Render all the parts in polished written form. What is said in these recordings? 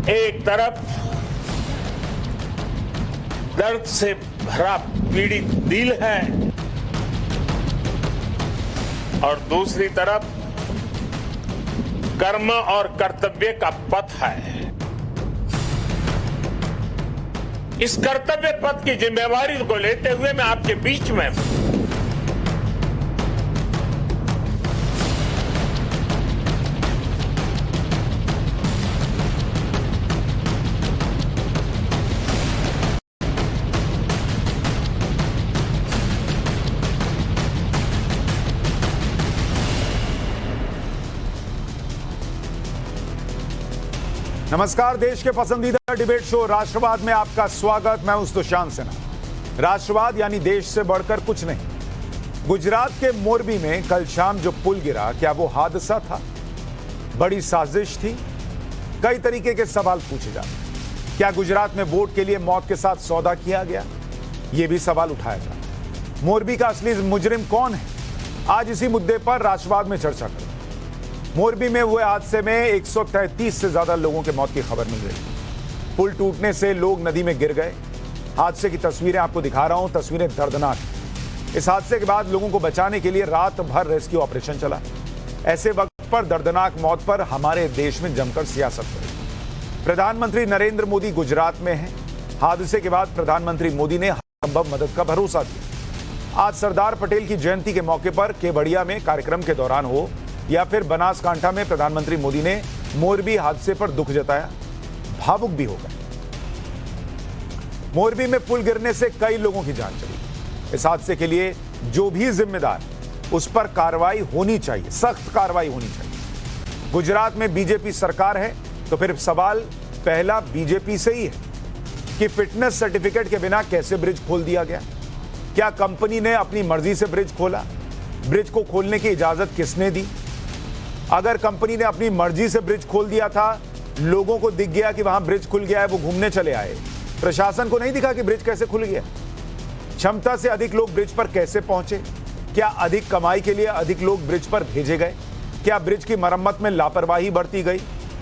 एक तरफ दर्द से भरा पीड़ित दिल है और दूसरी तरफ कर्म और कर्तव्य का पथ है। इस कर्तव्य पथ की जिम्मेवारी को लेते हुए मैं आपके बीच में नमस्कार। देश के पसंदीदा डिबेट शो राष्ट्रवाद में आपका स्वागत। मैं हूं सुशांत सिन्हा। राष्ट्रवाद यानी देश से बढ़कर कुछ नहीं। गुजरात के मोरबी में कल शाम जो पुल गिरा, क्या वो हादसा था, बड़ी साजिश थी? कई तरीके के सवाल पूछे जाते। क्या गुजरात में वोट के लिए मौत के साथ सौदा किया गया? ये भी सवाल उठाया जाता। मोरबी का असली मुजरिम कौन है? आज इसी मुद्दे पर राष्ट्रवाद में चर्चा करें। मोरबी में हुए हादसे में 133 से ज्यादा लोगों की मौत की खबर मिल रही। पुल टूटने से लोग नदी में गिर गए। हादसे की तस्वीरें आपको दिखा रहा हूं। तस्वीरें दर्दनाक। इस हादसे के बाद लोगों को बचाने के लिए रात भर रेस्क्यू ऑपरेशन चला। ऐसे वक्त पर दर्दनाक मौत पर हमारे देश में जमकर सियासत हो रही। प्रधानमंत्री नरेंद्र मोदी गुजरात में हैं। हादसे के बाद प्रधानमंत्री मोदी ने हरसंभव मदद का भरोसा दिया। आज सरदार पटेल की जयंती के मौके पर केवड़िया में कार्यक्रम के दौरान हो या फिर बनासकांठा में प्रधानमंत्री मोदी ने मोरबी हादसे पर दुख जताया, भावुक भी हो गए। मोरबी में पुल गिरने से कई लोगों की जान चली। इस हादसे के लिए जो भी जिम्मेदार, उस पर कार्रवाई होनी चाहिए, सख्त कार्रवाई होनी चाहिए। गुजरात में बीजेपी सरकार है तो फिर सवाल पहला बीजेपी से ही है कि फिटनेस सर्टिफिकेट के बिना कैसे ब्रिज खोल दिया गया? क्या कंपनी ने अपनी मर्जी से ब्रिज खोला? ब्रिज को खोलने की इजाजत किसने दी? अगर कंपनी ने अपनी मर्जी से ब्रिज खोल दिया था, लोगों को दिख गया कि वहां ब्रिज खुल गया है, वो घूमने चले आए, प्रशासन को नहीं दिखा कि ब्रिज कैसे खुल गया? क्षमता से अधिक लोग ब्रिज पर कैसे पहुंचे? क्या अधिक कमाई के लिए अधिक लोग ब्रिज पर भेजे गए? क्या ब्रिज की मरम्मत में लापरवाही बरती गई?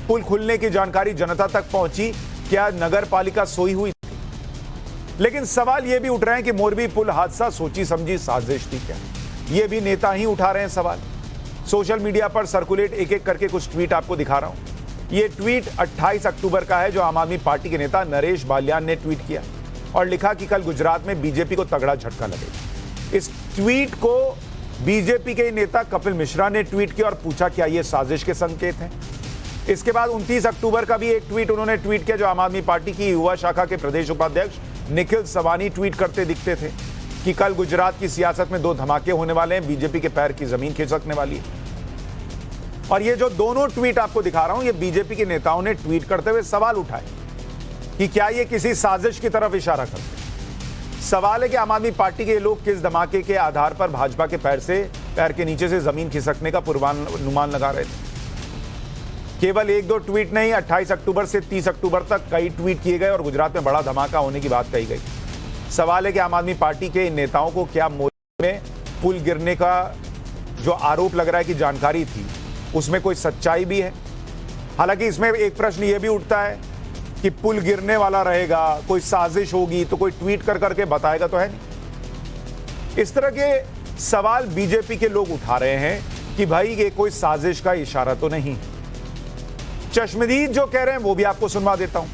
पुल खुलने की जानकारी जनता तक पहुंची? क्या नगर पालिका सोई हुई थी? लेकिन सवाल यह भी उठ रहे हैं कि मोरबी पुल हादसा सोची समझी साजिश थी क्या? ये भी नेता ही उठा रहे हैं सवाल। सोशल मीडिया पर सर्कुलेट एक एक करके कुछ ट्वीट आपको दिखा रहा हूं। ये ट्वीट 28 अक्टूबर का है, जो आम आदमी पार्टी के नेता नरेश बाल्यान ने ट्वीट किया और लिखा कि कल गुजरात में बीजेपी को तगड़ा झटका लगेगा। इस ट्वीट को बीजेपी के नेता कपिल मिश्रा ने ट्वीट किया और पूछा क्या ये साजिश के संकेत हैं? इसके बाद 29 अक्टूबर का भी एक ट्वीट उन्होंने ट्वीट किया, जो आम आदमी पार्टी की युवा शाखा के प्रदेश उपाध्यक्ष निखिल सवानी ट्वीट करते दिखते थे कि कल गुजरात की सियासत में 2 धमाके होने वाले हैं, बीजेपी के पैर की जमीन खिसकने वाली है। और ये जो दोनों ट्वीट आपको दिखा रहा हूं, ये बीजेपी के नेताओं ने ट्वीट करते हुए सवाल उठाए कि क्या ये किसी साजिश की तरफ इशारा करते हैं। सवाल है कि आम आदमी पार्टी के लोग किस धमाके के आधार पर भाजपा के पैर के नीचे से जमीन खिसकने का पूर्वानुमान लगा रहे थे। केवल 1-2 ट्वीट नहीं, 28 अक्टूबर से 30 अक्टूबर तक कई ट्वीट किए गए और गुजरात में बड़ा धमाका होने की बात कही गई। सवाल है कि आम आदमी पार्टी के इन नेताओं को क्या मोरबी में पुल गिरने का जो आरोप लग रहा है कि जानकारी थी, उसमें कोई सच्चाई भी है? हालांकि इसमें एक प्रश्न यह भी उठता है कि पुल गिरने वाला रहेगा, कोई साजिश होगी तो कोई ट्वीट कर करके बताएगा तो है नहीं। इस तरह के सवाल बीजेपी के लोग उठा रहे हैं कि भाई ये कोई साजिश का इशारा तो नहीं। चश्मदीद जो कह रहे हैं वो भी आपको सुनवा देता हूं।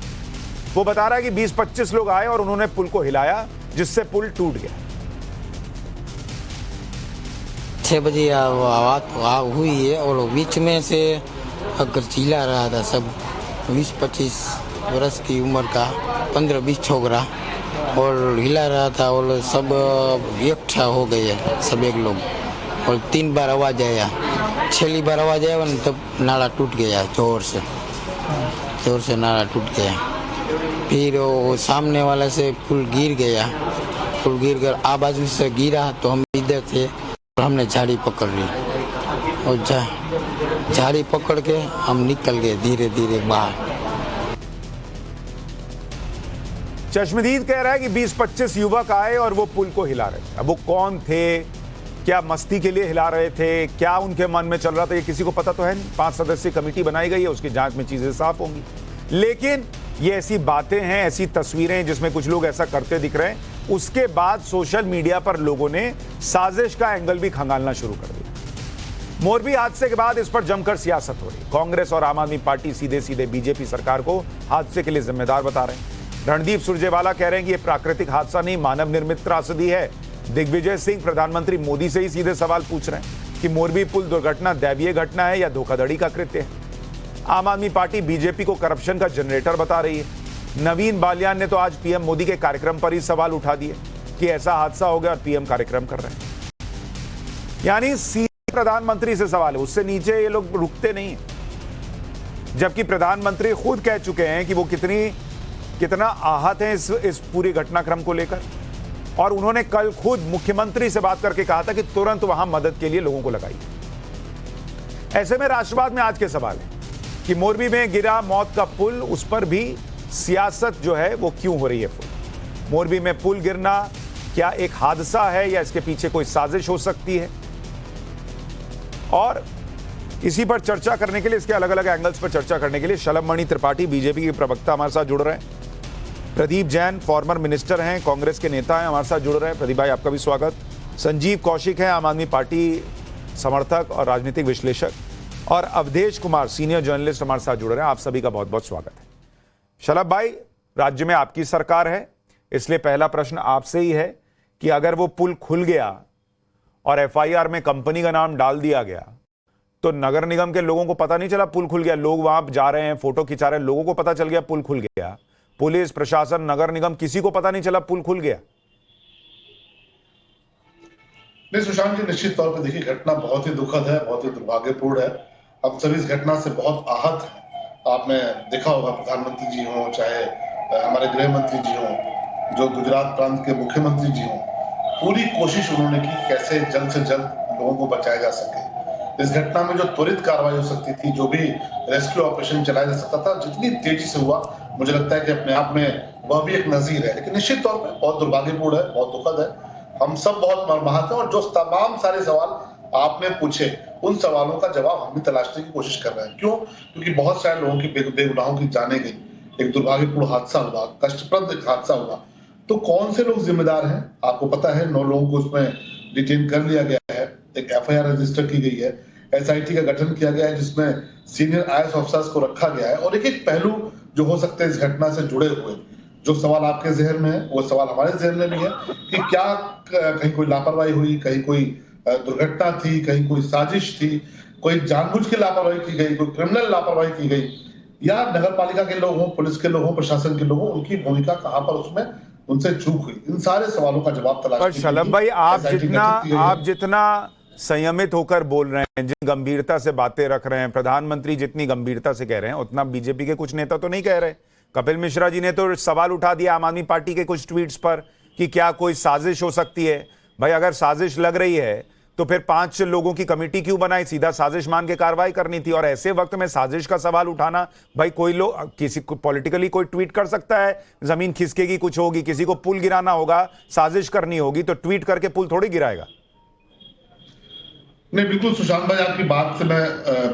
वो बता रहा है कि 20-25 लोग आए और उन्होंने पुल को हिलाया, जिससे पुल टूट गया। 6 बजे आवाज हुई है और बीच में से अगर चिल्ला रहा था सब 20-25 वर्ष की उम्र का 15-20 छोकरा और हिला रहा था और सब इकट्ठा हो गए सब एक लोग और 3 बार आवाज आया। छेली बार आवाज आया तब नाला टूट गया, जोर से नाला टूट गया। फिर वो सामने वाला से पुल गिर गया। पुल गिर कर बाजू से गिरा तो हम इधर थे और हमने झाड़ी पकड़ ली और झाड़ी पकड़ के हम निकल गए धीरे धीरे बाहर। चश्मदीद कह रहा है कि 20-25 युवक आए और वो पुल को हिला रहे थे। अब वो कौन थे, क्या मस्ती के लिए हिला रहे थे, क्या उनके मन में चल रहा था, ये किसी को पता तो है नहीं। 5 सदस्यीय कमेटी बनाई गई है, उसकी जांच में चीजें साफ होंगी। लेकिन ये ऐसी बातें हैं, ऐसी तस्वीरें जिसमें कुछ लोग ऐसा करते दिख रहे हैं। उसके बाद सोशल मीडिया पर लोगों ने साजिश का एंगल भी खंगालना शुरू कर दिया। मोरबी हादसे के बाद इस पर जमकर सियासत हो रही। कांग्रेस और आम आदमी पार्टी सीधे सीधे बीजेपी सरकार को हादसे के लिए जिम्मेदार बता रहे हैं। रणदीप सुरजेवाला कह रहे हैं कि यह प्राकृतिक हादसा नहीं, मानव निर्मित त्रासदी है। दिग्विजय सिंह प्रधानमंत्री मोदी से ही सीधे सवाल पूछ रहे हैं कि मोरबी पुल दुर्घटना दैवीय घटना है या धोखाधड़ी का कृत्य है। आम आदमी पार्टी बीजेपी को करप्शन का जनरेटर बता रही है। नवीन बालियान ने तो आज पीएम मोदी के कार्यक्रम पर ही सवाल उठा दिए कि ऐसा हादसा हो गया और पीएम कार्यक्रम कर रहे हैं। यानी सीधे प्रधानमंत्री से सवाल है, उससे नीचे ये लोग रुकते नहीं है। जबकि प्रधानमंत्री खुद कह चुके हैं कि वो कितना आहत है इस पूरी घटनाक्रम को लेकर। और उन्होंने कल खुद मुख्यमंत्री से बात करके कहा था कि तुरंत वहां मदद के लिए लोगों को लगाइए। ऐसे में राष्ट्रवाद में आज के सवाल है कि मोरबी में गिरा मौत का पुल, उस पर भी सियासत जो है वो क्यों हो रही है। मोरबी में पुल गिरना क्या एक हादसा है या इसके पीछे कोई साजिश हो सकती है? और इसी पर चर्चा करने के लिए, इसके अलग अलग एंगल्स पर चर्चा करने के लिए शलभ मणि त्रिपाठी बीजेपी के प्रवक्ता हमारे साथ जुड़ रहे हैं। प्रदीप जैन फॉर्मर मिनिस्टर हैं, कांग्रेस के नेता हैं, हमारे साथ जुड़ रहे हैं। प्रदीप भाई आपका भी स्वागत। संजीव कौशिक हैं, आम आदमी पार्टी समर्थक और राजनीतिक विश्लेषक, और अवधेश कुमार सीनियर जर्नलिस्ट हमारे साथ जुड़ रहे हैं। आप सभी का बहुत बहुत स्वागत है। शलभ भाई, राज्य में आपकी सरकार है, इसलिए पहला प्रश्न आपसे ही है कि अगर वो पुल खुल गया और एफआईआर में कंपनी का नाम डाल दिया गया तो नगर निगम के लोगों को पता नहीं चला पुल खुल गया? लोग वहां जा रहे हैं, फोटो खिंचा रहे हैं, लोगों को पता चल गया पुल खुल गया। पुलिस प्रशासन, नगर निगम, किसी को पता नहीं चला पुल खुल गया? नहीं सुशांत जी, निश्चित तौर पर देखिए घटना बहुत ही दुखद है, बहुत ही दुर्भाग्यपूर्ण है। हम सभी इस घटना से बहुत आहत हैं। आपने देखा होगा प्रधानमंत्री जी हों, चाहे हमारे गृह मंत्री जी हों, जो गुजरात प्रांत के मुख्यमंत्री जी हों, पूरी कोशिश उन्होंने की कैसे जल्द से जल्द लोगों को बचाया जा सके। इस घटना में जो त्वरित कार्रवाई हो सकती थी, जो भी रेस्क्यू ऑपरेशन चलाया जा सकता था, जितनी तेजी से हुआ, मुझे लगता है कि अपने आप में वह भी एक नजीर है। लेकिन निश्चित तौर पर बहुत दुर्भाग्यपूर्ण है, बहुत दुखद है। हम सब बहुत मर्माहत हैं और जो तमाम सारे सवाल आपने पूछे, उन सवालों का जवाब हम भी तलाशने की कोशिश कर रहे हैं। क्यों? क्योंकि बहुत सारे लोगों की बेगुनाहों की जाने गई। एक दुर्भाग्यपूर्ण हादसा हुआ, कष्टप्रद हादसा हुआ, तो कौन से लोग जिम्मेदार हैं? आपको पता है 9 लोगों को उसमें डिटेन कर लिया गया है, एक एफआईआर रजिस्टर की गई है, एसआईटी का गठन किया गया है जिसमें सीनियर आईएएस ऑफिसर्स को रखा गया है। और एक पहलू जो हो सकते हैं इस घटना से जुड़े हुए, जो सवाल आपके जहन में है वो सवाल हमारे जहन में भी है कि क्या कहीं कोई लापरवाही हुई, कहीं कोई दुर्घटना थी, कहीं कोई साजिश थी, कोई जानबूझ के लापरवाही की गई, कोई क्रिमिनल लापरवाही की गई, या नगर पालिका के लोग हों, पुलिस के लोग हों, प्रशासन के लोग हों, उनकी भूमिका कहां पर उसमें उनसे चूक हुई? इन सारे सवालों का जवाब तलाशने पर शलभ भाई, आप जितना संयमित होकर बोल रहे हैं, जिन गंभीरता से बातें रख रहे हैं, प्रधानमंत्री जितनी गंभीरता से कह रहे हैं, उतना बीजेपी के कुछ नेता तो नहीं कह रहे। कपिल मिश्रा जी ने तो सवाल उठा दिया आम आदमी पार्टी के कुछ ट्वीट्स पर कि क्या कोई साजिश हो सकती है। भाई अगर साजिश लग रही है तो फिर 5 लोगों की कमेटी क्यों बनाई? सीधा साजिश मान के कार्रवाई करनी थी। और ऐसे वक्त में साजिश का सवाल उठाना, भाई कोई लोग किसी को पॉलिटिकली कोई ट्वीट कर सकता है, जमीन खिसकेगी, कुछ होगी, किसी को पुल गिराना होगा, साजिश करनी होगी, तो ट्वीट करके पुल थोड़ी गिराएगा। नहीं, बिल्कुल सुशांत भाई, आपकी बात से मैं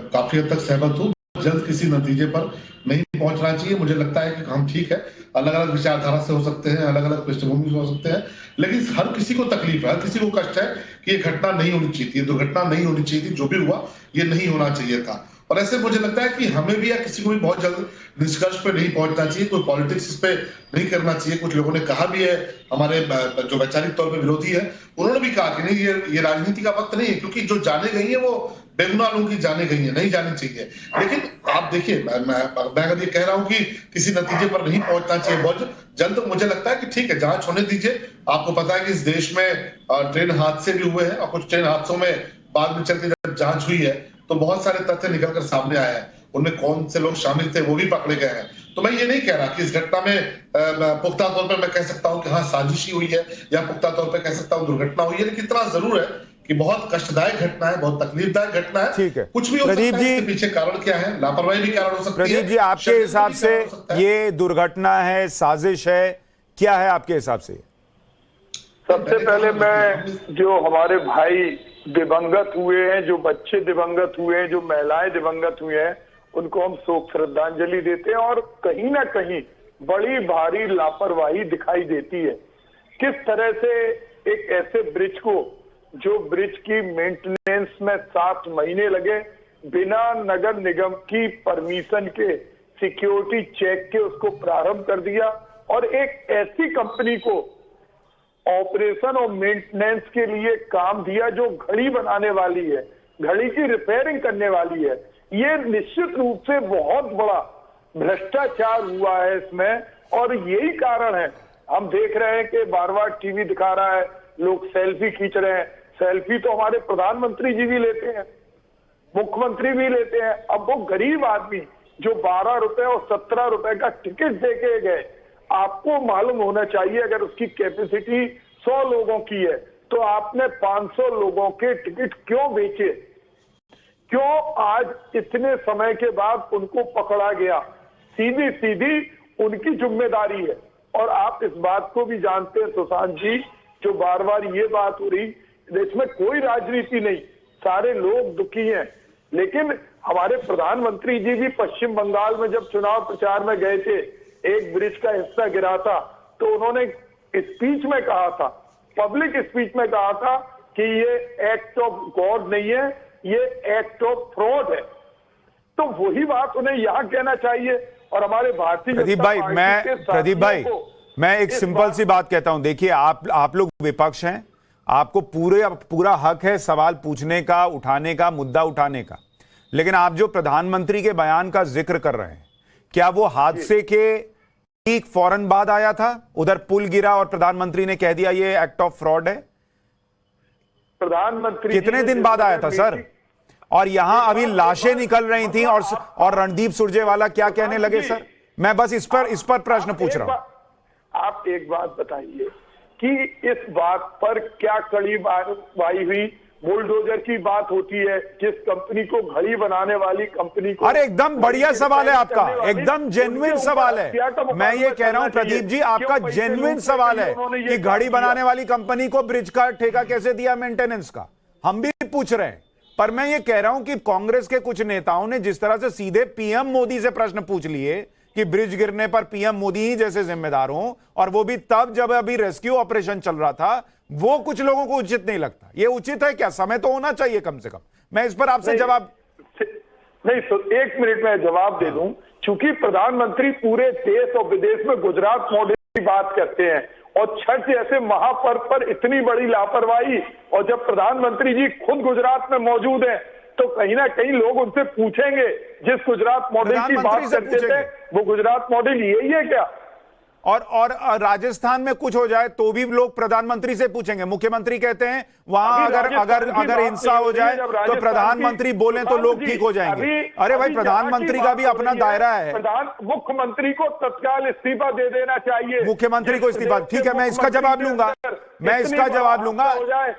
काफी हद तक सहमत हूँ। जल्द किसी नतीजे पर नहीं पहुंचना चाहिए। मुझे लगता है कि हम ठीक है, अलग अलग विचारधारा से हो सकते हैं, अलग अलग पृष्ठभूमि से हो सकते हैं, लेकिन हर किसी को तकलीफ है, हर किसी को कष्ट है कि ये घटना नहीं होनी चाहिए थी, दुर्घटना नहीं होनी चाहिए थी, जो भी हुआ ये नहीं होना चाहिए था। और ऐसे मुझे लगता है कि हमें भी या किसी को भी बहुत जल्द निष्कर्ष पे नहीं पहुंचना चाहिए, कोई पॉलिटिक्स इस पे नहीं करना चाहिए। कुछ लोगों ने कहा भी है, हमारे जो वैचारिक तौर पे विरोधी है, उन्होंने भी कहा कि नहीं, ये राजनीति का वक्त नहीं है, क्योंकि जो जाने गई है वो बेगुनाह लोगों की जाने गई है, नहीं जानी चाहिए। लेकिन आप देखिए, मैं अगर ये कह रहा हूं कि किसी नतीजे पर नहीं पहुंचना चाहिए बहुत जल्द, तो मुझे लगता है कि ठीक है, जांच होने दीजिए। आपको पता है कि इस देश में ट्रेन हादसे भी हुए हैं और कुछ ट्रेन हादसों में बाद में चलकर जब जांच हुई है तो बहुत सारे तथ्य निकलकर सामने आए हैं, उनमें कौन से लोग शामिल थे वो भी पकड़े गए हैं। तो मैं ये नहीं कह रहा कि इस घटना में पुख्ता तौर पर मैं कह सकता हूं कि हाँ साजिश हुई है, या पुख्ता तौर पर कह सकता हूं दुर्घटना हुई है, लेकिन इतना जरूर है कि बहुत कष्टदायक घटना है, बहुत तकलीफदायक घटना है। ठीक है, कुछ भी हो सकता है, इसके पीछे कारण क्या है, लापरवाही भी कारण हो सकती है। प्रदीप जी, आपके हिसाब से ये दुर्घटना है, साजिश है, क्या है आपके हिसाब से? सबसे पहले मैं, जो हमारे भाई दिवंगत हुए हैं, जो बच्चे दिवंगत हुए हैं, जो महिलाएं दिवंगत हुए हैं, उनको हम शोक श्रद्धांजलि देते हैं। और कहीं ना कहीं बड़ी भारी लापरवाही दिखाई देती है। किस तरह से एक ऐसे ब्रिज को, जो ब्रिज की मेंटेनेंस में 7 महीने लगे, बिना नगर निगम की परमिशन के, सिक्योरिटी चेक के उसको प्रारंभ कर दिया, और एक ऐसी कंपनी को ऑपरेशन और मेंटेनेंस के लिए काम दिया जो घड़ी बनाने वाली है, घड़ी की रिपेयरिंग करने वाली है। ये निश्चित रूप से बहुत बड़ा भ्रष्टाचार हुआ है इसमें, और यही कारण है। हम देख रहे हैं कि बार बार टीवी दिखा रहा है, लोग सेल्फी खींच रहे हैं। सेल्फी तो हमारे प्रधानमंत्री जी भी लेते हैं, मुख्यमंत्री भी लेते हैं। अब वो गरीब आदमी जो 12 रुपए और 17 रुपए का टिकट देके गए, आपको मालूम होना चाहिए अगर उसकी कैपेसिटी 100 लोगों की है तो आपने 500 लोगों के टिकट क्यों बेचे? क्यों आज इतने समय के बाद उनको पकड़ा गया? सीधी सीधी उनकी जिम्मेदारी है। और आप इस बात को भी जानते हैं सुशांत जी, जो बार बार ये बात हो रही, इसमें कोई राजनीति नहीं, सारे लोग दुखी हैं। लेकिन हमारे प्रधानमंत्री जी भी पश्चिम बंगाल में जब चुनाव प्रचार में गए थे, एक ब्रिज का हिस्सा गिरा था, तो उन्होंने स्पीच में कहा था, पब्लिक स्पीच में कहा था कि ये एक्ट ऑफ गॉड नहीं है, ये एक्ट ऑफ फ्रॉड है। तो वही बात उन्हें यहाँ कहना चाहिए। और हमारे भारतीय प्रदीप भाई, मैं एक सिंपल सी बात कहता हूं। देखिए, आप लोग विपक्ष हैं, आपको पूरा हक है सवाल पूछने का, उठाने का, मुद्दा उठाने का। लेकिन आप जो प्रधानमंत्री के बयान का जिक्र कर रहे हैं, क्या वो हादसे के ठीक फौरन बाद आया था? उधर पुल गिरा और प्रधानमंत्री ने कह दिया ये एक्ट ऑफ फ्रॉड है? प्रधानमंत्री कितने दिन बाद आया था सर? और यहां अभी लाशें निकल रही थी और रणदीप सुरजेवाला क्या कहने लगे सर? मैं बस इस पर प्रश्न पूछ रहा हूं। आप एक बात बताइए कि इस बात पर क्या कड़ी कार्रवाई हुई? बुलडोजर की बात होती है, जिस कंपनी को घड़ी बनाने वाली कंपनी को। अरे एकदम बढ़िया सवाल है आपका, एकदम जेन्युइन सवाल है। मैं ये कह रहा हूं प्रदीप जी, आपका जेन्युइन सवाल है कि घड़ी बनाने वाली कंपनी को ब्रिज का ठेका कैसे दिया मेंटेनेंस का, हम भी पूछ रहे हैं। पर मैं ये कह रहा हूं कि कांग्रेस के कुछ नेताओं ने जिस तरह से सीधे पीएम मोदी से प्रश्न पूछ लिए कि ब्रिज गिरने पर पीएम मोदी ही जैसे जिम्मेदार हों, और वो भी तब जब अभी रेस्क्यू ऑपरेशन चल रहा था, वो कुछ लोगों को उचित नहीं लगता। ये उचित है क्या? समय तो होना चाहिए कम से कम। मैं इस पर आपसे जवाब नहीं, तो 1 मिनट में जवाब दे दूं। चूंकि प्रधानमंत्री पूरे देश और विदेश में गुजरात मॉडल की बात करते हैं, और छठ जैसे महापर्व पर इतनी बड़ी लापरवाही, और जब प्रधानमंत्री जी खुद गुजरात में मौजूद हैं, तो कहीं ना कहीं लोग उनसे पूछेंगे, जिस गुजरात मॉडल की बात करते थे वो गुजरात मॉडल यही है क्या? और राजस्थान में कुछ हो जाए तो भी लोग प्रधानमंत्री से पूछेंगे। मुख्यमंत्री कहते हैं वहां अगर हिंसा हो जाए तो प्रधानमंत्री बोले तो लोग ठीक हो जाएंगे। अरे भाई, प्रधानमंत्री का भी अपना दायरा है। मुख्यमंत्री को तत्काल इस्तीफा दे देना चाहिए। मुख्यमंत्री को इस्तीफा, ठीक है, मैं इसका जवाब लूंगा।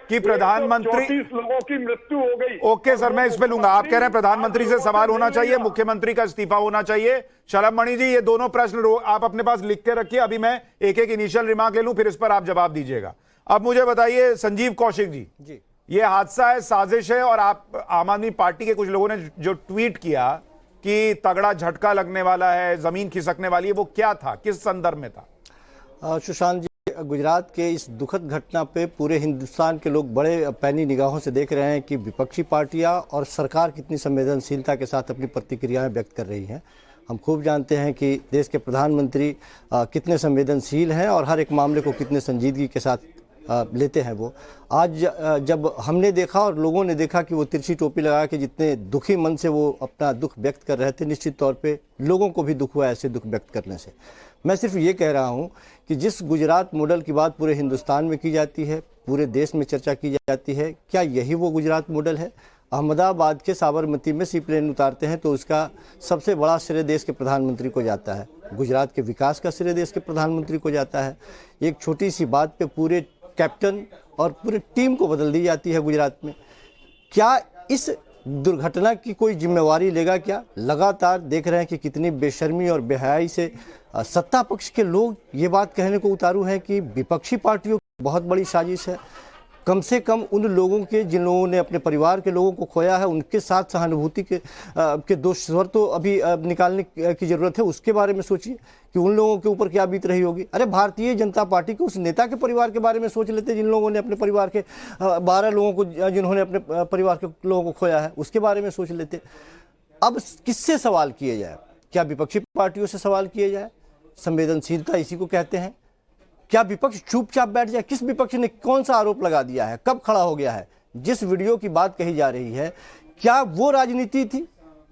कि प्रधानमंत्री, 34 लोगों की मृत्यु हो गई। ओके सर, मैं इस पे लूंगा। आप कह रहे हैं प्रधानमंत्री से सवाल होना चाहिए, मुख्यमंत्री का इस्तीफा होना चाहिए। शलभ मणि जी, ये दोनों प्रश्न आप अपने पास लिख के रखिए। अभी मैं एक एक इनिशियल रिमार्क ले लूं, फिर इस पर आप जवाब दीजिएगा। अब मुझे बताइए संजीव कौशिक जी, ये हादसा है, साजिश है, और आप आम आदमी पार्टी के कुछ लोगों ने जो ट्वीट किया कि तगड़ा झटका लगने वाला है, जमीन खिसकने वाली है, वो क्या था, किस संदर्भ में था? सुशांत जी, गुजरात के इस दुखद घटना पे पूरे हिंदुस्तान के लोग बड़े पैनी निगाहों से देख रहे हैं कि विपक्षी पार्टियां और सरकार कितनी संवेदनशीलता के साथ अपनी प्रतिक्रियाएं व्यक्त कर रही हैं। हम खूब जानते हैं कि देश के प्रधानमंत्री कितने संवेदनशील हैं और हर एक मामले को कितने संजीदगी के साथ लेते हैं वो। आज जब हमने देखा और लोगों ने देखा कि वो तिरछी टोपी लगा के जितने दुखी मन से वो अपना दुख व्यक्त कर रहे थे, निश्चित तौर पे लोगों को भी दुख हुआ ऐसे दुख व्यक्त करने से। मैं सिर्फ ये कह रहा हूँ कि जिस गुजरात मॉडल की बात पूरे हिंदुस्तान में की जाती है, पूरे देश में चर्चा की जाती है, क्या यही वो गुजरात मॉडल है? अहमदाबाद के साबरमती में सी प्लेन उतारते हैं तो उसका सबसे बड़ा श्रेय देश के प्रधानमंत्री को जाता है। गुजरात के विकास का श्रेय देश के प्रधानमंत्री को जाता है। एक छोटी सी बात पे पूरे कैप्टन और पूरी टीम को बदल दी जाती है गुजरात में। क्या इस दुर्घटना की कोई जिम्मेवारी लेगा क्या? लगातार देख रहे हैं कि कितनी बेशर्मी और बेहयाई से सत्ता पक्ष के लोग ये बात कहने को उतारू हैं कि विपक्षी पार्टियों की बहुत बड़ी साजिश है। कम से कम उन लोगों के जिन लोगों ने अपने परिवार के लोगों को खोया है उनके साथ सहानुभूति के दो स्वर तो अभी निकालने की जरूरत है। उसके बारे में सोचिए कि उन लोगों के ऊपर क्या बीत रही होगी। अरे भारतीय जनता पार्टी के उस नेता के परिवार के बारे में सोच लेते जिन लोगों ने अपने परिवार के 12 लोगों को, जिन्होंने अपने परिवार के लोगों को खोया है, उसके बारे में सोच लेते। अब किससे सवाल किए जाए? क्या विपक्षी पार्टियों से सवाल किए जाए? संवेदनशीलता इसी को कहते हैं। क्या विपक्ष चुपचाप बैठ जाए? किस विपक्ष ने कौन सा आरोप लगा दिया है, कब खड़ा हो गया है? जिस वीडियो की बात कही जा रही है, क्या वो राजनीति थी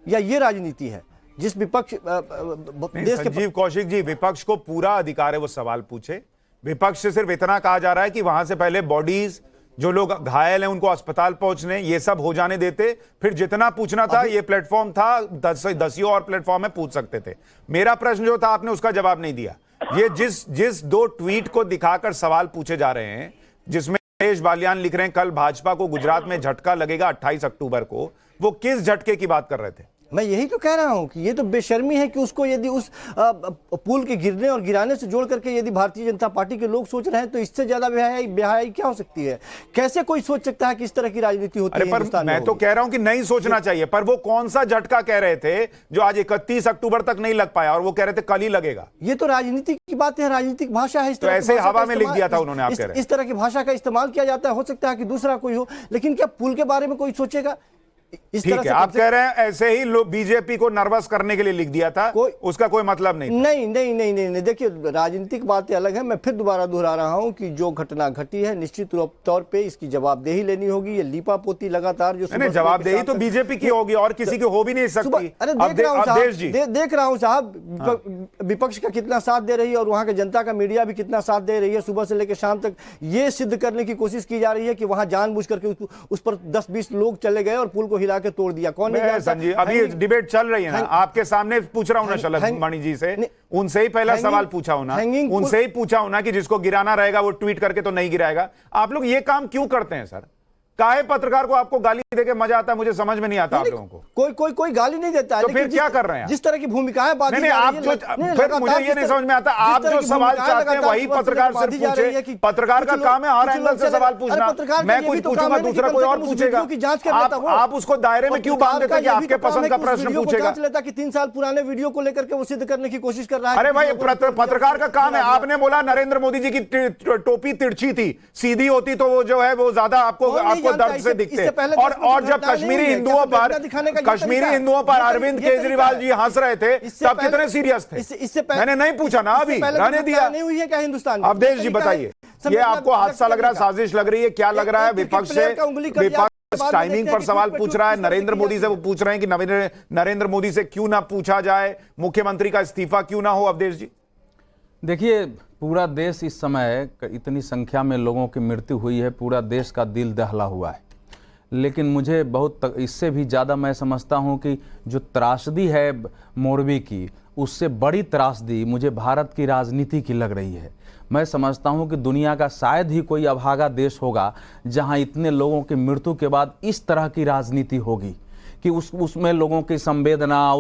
या ये राजनीति है? जिस विपक्ष देश के संजीव कौशिक जी, विपक्ष को पूरा अधिकार है वो सवाल पूछे। विपक्ष से सिर्फ इतना कहा जा रहा है कि वहां से पहले बॉडीज, जो लोग घायल हैं उनको अस्पताल पहुंचने, ये सब हो जाने देते, फिर जितना पूछना था, ये प्लेटफॉर्म था, 10 और प्लेटफॉर्म में पूछ सकते थे। मेरा प्रश्न जो था आपने उसका जवाब नहीं दिया। ये जिस 2 ट्वीट को दिखाकर सवाल पूछे जा रहे हैं, जिसमें महेश बालियान लिख रहे हैं कल भाजपा को गुजरात में झटका लगेगा 28 अक्टूबर को, वो किस झटके की बात कर रहे थे? मैं यही तो कह रहा हूं कि ये तो बेशर्मी है कि उसको यदि उस पुल के गिरने और गिराने से जोड़ करके यदि भारतीय जनता पार्टी के लोग सोच रहे हैं तो इससे ज्यादा बेहयाई क्या हो सकती है? कैसे कोई सोच सकता है कि इस तरह की राजनीति होती है? पर मैं तो कह रहा हूं कि नहीं सोचना चाहिए, पर वो कौन सा झटका कह रहे थे जो आज 31 अक्टूबर तक नहीं लग पाया और वो कह रहे थे कल ही लगेगा? ये तो राजनीति की बात है, राजनीतिक भाषा है। तो ऐसे हवा में लिख दिया था उन्होंने, आप कह रहे हैं। इस तरह की भाषा का इस्तेमाल किया जाता है, हो सकता है कि दूसरा कोई हो, लेकिन क्या पुल के बारे में कोई सोचेगा? ठीक है, आप कह रहे हैं ऐसे ही लोग बीजेपी को नर्वस करने के लिए लिख दिया था, उसका कोई मतलब नहीं था। नहीं। देखिए, राजनीतिक बातें अलग है। मैं फिर दोबारा दोहरा रहा हूं कि जो घटना घटी है निश्चित तौर पे इसकी जवाबदेही लेनी होगी। ये लीपापोती लगातार जो जवाबदेही तो बीजेपी की होगी और किसी की हो भी नहीं सकती। अरे देख रहा हूं साहब, विपक्ष का कितना साथ दे रही है और वहां के जनता का मीडिया भी कितना साथ दे रही है। सुबह से लेकर शाम तक ये सिद्ध करने की कोशिश की जा रही है कि वहां जानबूझ करके उस पर 10-20 लोग चले गए और पुल को हिला के तोड़ दिया। कौन नहीं? संजीव, अभी डिबेट चल रही है ना, आपके सामने पूछ रहा हूं ना शलभ मणि जी से, उनसे ही पहला सवाल पूछा हूं ना, उनसे ही पूछा हूं ना कि जिसको गिराना रहेगा वो ट्वीट करके तो नहीं गिराएगा। आप लोग ये काम क्यों करते हैं सर? काहे पत्रकार को आपको गाली देके मजा आता है? मुझे समझ में नहीं आता आप लोगों को। कोई गाली नहीं देता है, तो फिर क्या कर रहे हैं? जिस तरह की भूमिकाएं नहीं, आप जो, फिर मुझे ये नहीं समझ में आता, आप जो सवाल चाहते हैं वही पत्रकार से पूछे। पत्रकार का काम है हर एंगल से सवाल पूछना। मैं कुछ पूछूंगा, दूसरा कोई और पूछेगा। आप उसको दायरे में क्यों बांध देते हैं कि आपके पसंद का प्रश्न पूछेगा? लेता कि 3 साल पुराने वीडियो को लेकर के वो सिद्ध करने की कोशिश कर रहा है। अरे भाई, पत्रकार का काम है। आपने बोला नरेंद्र मोदी जी की टोपी तिरछी थी, सीधी होती तो वो जो है वो ज्यादा आपको दर्द से दिखते। और जब कश्मीरी हिंदुओं पर अरविंद केजरीवाल जी हंस रहे थे तब कितने सीरियस थे? मैंने नहीं पूछा ना, अभी रहने दिया। नहीं हुई है क्या हिंदुस्तान? अवधेश जी बताइए, ये आपको हादसा लग रहा है, साजिश लग रही है, क्या लग रहा है? विपक्ष से टाइमिंग पर सवाल पूछ रहा है, नरेंद्र मोदी से वो पूछ रहे हैं कि नरेंद्र मोदी से क्यों ना पूछा जाए, मुख्यमंत्री का इस्तीफा क्यों ना हो? अवधेश जी देखिए, पूरा देश इस समय इतनी संख्या में लोगों की मृत्यु हुई है, पूरा देश का दिल दहला हुआ है। लेकिन मुझे इससे भी ज़्यादा मैं समझता हूं कि जो त्रासदी है मोरबी की, उससे बड़ी त्रासदी मुझे भारत की राजनीति की लग रही है। मैं समझता हूं कि दुनिया का शायद ही कोई अभागा देश होगा जहां इतने लोगों की मृत्यु के बाद इस तरह की राजनीति होगी कि उसमें लोगों की संवेदना,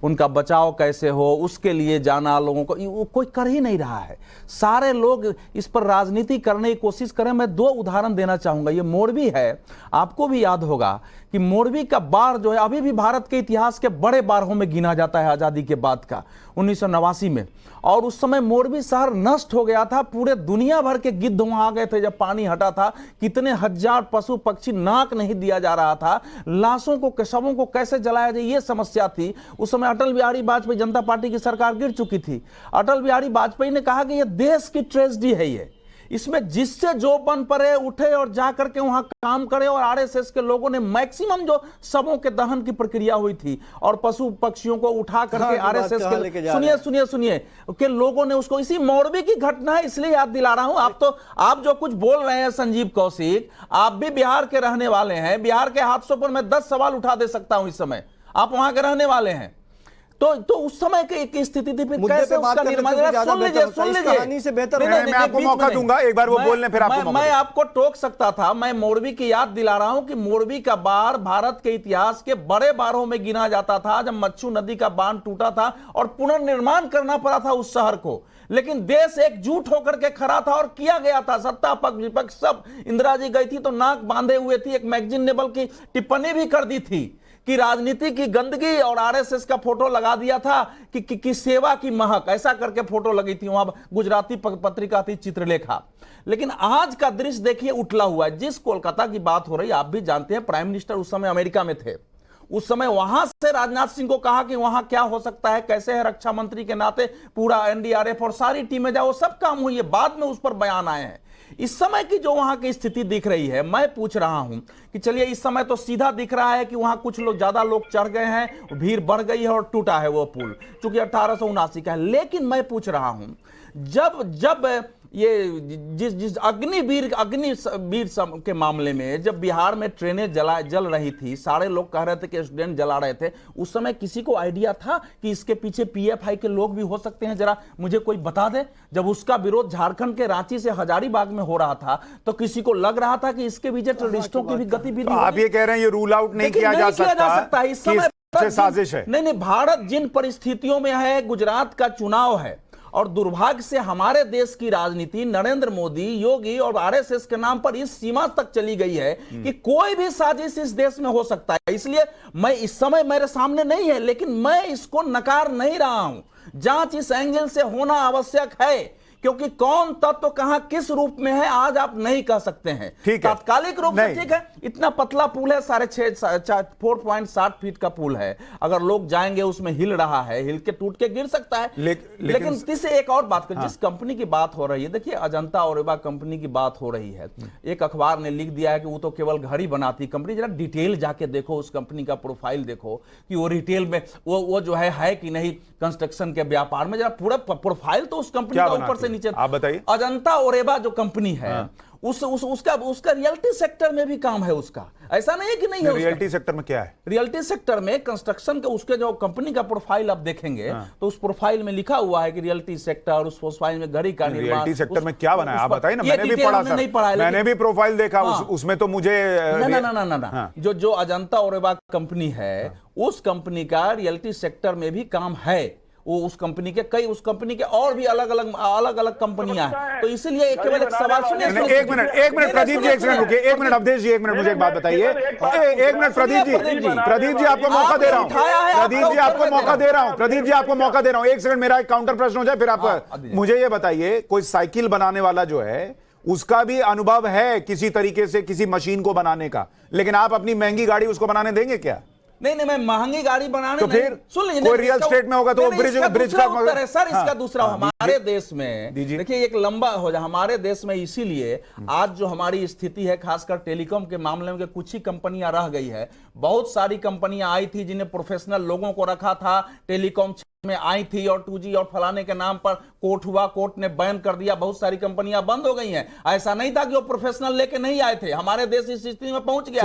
उनका बचाव कैसे हो, उसके लिए जाना लोगों को, वो कोई कर ही नहीं रहा है। सारे लोग इस पर राजनीति करने की कोशिश करें। मैं 2 उदाहरण देना चाहूँगा। ये मोरबी है, आपको भी याद होगा कि मोरबी का बाढ़ जो है अभी भी भारत के इतिहास के बड़े बाढ़ों में गिना जाता है आज़ादी के बाद का, 1989 में। और उस समय मोरबी शहर नष्ट हो गया था। पूरे दुनिया भर के गिद्ध वहां आ गए थे जब पानी हटा था। कितने हजार पशु पक्षी, नाक नहीं दिया जा रहा था, लाशों को, शवों को कैसे जलाया जाए, ये समस्या थी। उस समय अटल बिहारी वाजपेयी, जनता पार्टी की सरकार गिर चुकी थी। अटल बिहारी वाजपेयी ने कहा कि यह देश की ट्रेजेडी है, ये इसमें जिससे जो बन पड़े उठे और जा करके वहां काम करे। और आरएसएस के लोगों ने मैक्सिमम जो शवों के दहन की प्रक्रिया हुई थी और पशु पक्षियों को उठा करके आरएसएस के सुनिए के लोगों ने उसको, इसी मोरबी की घटना है इसलिए याद दिला रहा हूं। आप जो कुछ बोल रहे हैं संजीव कौशिक, आप भी बिहार के रहने वाले हैं। बिहार के हादसों पर मैं 10 सवाल उठा दे सकता हूं इस समय, आप वहां के रहने वाले हैं। तो उस समय की स्थिति थी, फिर मुद्दे कैसे पे बात उसका करने निर्माण। से ज्यादा सुन लीजिए, बेहतर होता है, सुन इस लीजिए, कहानी से बेहतर नहीं, है। नहीं, मैं आपको बीच मौका में दूंगा, एक बार वो बोल लें, फिर आपको मौका मैं दूंगा। आपको टोक सकता था। मैं मोरबी की याद दिला रहा हूं कि मोरबी का बाढ़ भारत के इतिहास के बड़े बाढ़ों में गिना जाता था, जब मच्छू नदी का बांध टूटा था और पुनर्निर्माण करना पड़ा था उस शहर को। लेकिन देश एकजुट होकर के खड़ा था और किया गया था। सत्ता पक्ष विपक्ष सब, इंदिरा जी गई थी तो नाक बांधे हुए थी। एक मैगजीन ने बल्कि टिप्पणी भी कर दी थी कि राजनीति की गंदगी, और आरएसएस का फोटो लगा दिया था कि सेवा की महक, ऐसा करके फोटो लगी थी। वहां गुजराती पत्रिका थी चित्रलेखा। लेकिन आज का दृश्य देखिए उठला हुआ है। जिस कोलकाता की बात हो रही, आप भी जानते हैं, प्राइम मिनिस्टर उस समय अमेरिका में थे। उस समय वहां से राजनाथ सिंह को कहा कि वहां क्या हो सकता है, कैसे है, रक्षा मंत्री के नाते पूरा एनडीआरएफ और सारी टीमें जाओ, सब काम हुई है। बाद में उस पर बयान आए हैं। इस समय की जो वहां की स्थिति दिख रही है, मैं पूछ रहा हूं कि चलिए इस समय तो सीधा दिख रहा है कि वहां कुछ लोग, ज्यादा लोग चढ़ गए हैं, भीड़ बढ़ गई है और टूटा है वो पुल, चूंकि 1879 का है। लेकिन मैं पूछ रहा हूं, जब ये जिस अग्निवीर के मामले में, जब बिहार में ट्रेनें जल रही थी, सारे लोग कह रहे थे कि स्टूडेंट जला रहे थे, उस समय किसी को आइडिया था कि इसके पीछे पीएफआई के लोग भी हो सकते हैं? जरा मुझे कोई बता दे। जब उसका विरोध झारखंड के रांची से हजारीबाग में हो रहा था, तो किसी को लग रहा था कि इसके पीछे टेररिस्टों की भी गतिविधि। आप ये कह रहे हैं ये रूल आउट नहीं किया जा सकता, इस समय साजिश है? नहीं, भारत जिन परिस्थितियों में है, गुजरात का चुनाव है, और दुर्भाग्य से हमारे देश की राजनीति नरेंद्र मोदी, योगी और आरएसएस के नाम पर इस सीमा तक चली गई है कि कोई भी साजिश इस देश में हो सकता है। इसलिए मैं, इस समय मेरे सामने नहीं है, लेकिन मैं इसको नकार नहीं रहा हूं। जांच इस एंगल से होना आवश्यक है, क्योंकि कौन तत्व कहां किस रूप में है आज आप नहीं कह सकते हैं। ठीक है, तात्कालिक रूप से ठीक है, इतना पतला पुल है, 4.5 फीट का पुल है, अगर लोग जाएंगे उसमें हिल रहा है, हिल के टूट के गिर सकता है। लेकिन तीसरे एक और बात कर, जिस कंपनी की बात हो रही है, देखिए अजंता ओरेबा कंपनी की बात हो रही है। एक अखबार ने लिख दिया है कि वो तो केवल घर ही बनाती कंपनी। जरा डिटेल जाके देखो, उस कंपनी का प्रोफाइल देखो कि वो रिटेल में वो जो है कि नहीं कंस्ट्रक्शन के व्यापार में। जरा पूरा प्रोफाइल तो उस कंपनी का ऊपर से नीचे। आप बताइए। अजंता ओरेबा जो कंपनी है, उसका रियलिटी सेक्टर में भी काम है उसका, ऐसा नहीं है कि नहीं है। रियलिटी सेक्टर में क्या है? रियलिटी सेक्टर में कंस्ट्रक्शन के उसके जो कंपनी का प्रोफाइल आप देखेंगे तो उस प्रोफाइल में लिखा हुआ है कि रियलिटी सेक्टर, उस प्रोफाइल में घड़ी का निर्माण। रियलिटी सेक्टर में क्या बना है आप बताइए ना, मैंने भी पढ़ा सर, मैंने भी प्रोफाइल देखा, उसमें तो मुझे ना जो अजंता ओरेबा कंपनी है, उस कंपनी का रियलिटी सेक्टर में भी काम है। वो उस कंपनी के और भी अलग अलग कंपनियां हैं। तो इसीलिए केवल एक सवाल सुनिए। एक मिनट प्रदीप जी, एक सेकंड रुकिए, एक मिनट अवधेश जी, एक मिनट मुझे एक बात बताइए। एक मिनट प्रदीप जी आपको मौका दे रहा हूं, प्रदीप जी आपको मौका दे रहा हूं, एक सेकंड मेरा एक काउंटर प्रश्न हो जाए, फिर आप मुझे ये बताइए, कोई साइकिल बनाने वाला जो है उसका भी अनुभव है किसी तरीके से किसी मशीन को बनाने का, लेकिन आप अपनी महंगी गाड़ी उसको बनाने देंगे क्या? नहीं, मैं महंगी गाड़ी बनाने तो फिर सुन लीजिए, कोई रियल स्टेट में होगा तो वो ब्रिज का उत्तर है सर। इसका दूसरा, हमारे देश में देखिए एक लंबा हो जाए, हमारे देश में इसीलिए आज जो हमारी स्थिति है, खासकर टेलीकॉम के मामले में, कुछ ही कंपनियां रह गई है। बहुत सारी कंपनियां आई थी जिन्हें प्रोफेशनल लोगों को रखा था, टेलीकॉम में आई थी, और 2G और फलाने के नाम पर कोर्ट हुआ, कोर्ट ने बैन कर दिया, बहुत सारी कंपनियां बंद हो गई हैं। ऐसा नहीं था कि वो प्रोफेशनल लेके नहीं आए थे, हमारे देश इस स्थिति में पहुंच गया।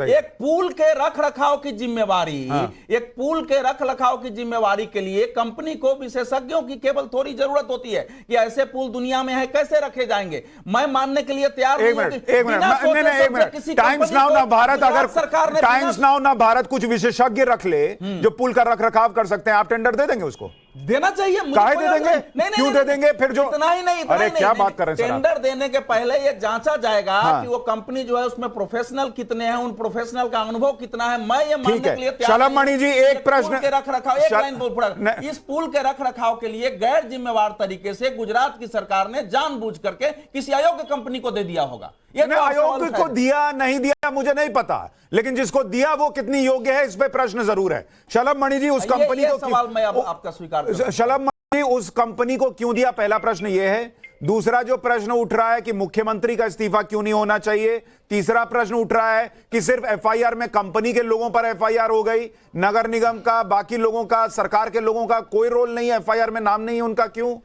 एक पुल के रख रखाव की जिम्मेवारी, एक पुल के रख रखाव की जिम्मेवारी के लिए कंपनी को विशेषज्ञों की केवल थोड़ी जरूरत होती है कि ऐसे पुल दुनिया में है, कैसे रखे जाएंगे। मैं मानने के लिए तैयार हूं। एक मिनट टाइम्स नाउ ना भारत, अगर सरकार टाइम्स नाउ ना भारत कुछ विशेषज्ञ रख ले जो पुल का रख रखाव कर सकते हैं, आप टेंडर दे देंगे उसको? देना चाहिए। काहे दे देंगे? क्यों दे देंगे? फिर जो इतना ही नहीं, अरे क्या बात कर रहे हैं? टेंडर देने के पहले ये जांचा जाएगा कि वो कंपनी जो है उसमें प्रोफेशनल कितने हैं, उन प्रोफेशनल का अनुभव कितना है। मैं ये मानने के लिए तैयार। शलभ मणि जी, एक प्रश्न के रख रखाव, एक लाइन बोल पड़ा, इस पुल के रख रखाव के लिए गैर जिम्मेवार तरीके से गुजरात की सरकार ने जानबूझ करके किसी अयोग्य कंपनी को दे दिया होगा। ये अयोग्य को दिया नहीं दिया मुझे नहीं पता, लेकिन जिसको दिया वो कितनी योग्य है इस पे प्रश्न जरूर है। शलभ मणि जी, उस कंपनी को सवाल मैं आपका स्वीकार, शलभ मणि उस कंपनी को क्यों दिया, पहला प्रश्न ये है। दूसरा जो प्रश्न उठ रहा है कि मुख्यमंत्री का इस्तीफा क्यों नहीं होना चाहिए। तीसरा प्रश्न उठ रहा है कि सिर्फ एफआईआर में कंपनी के लोगों पर एफआईआर हो गई, नगर निगम का, बाकी लोगों का, सरकार के लोगों का कोई रोल नहीं है, एफआईआर में नाम नहीं है उनका, क्यों?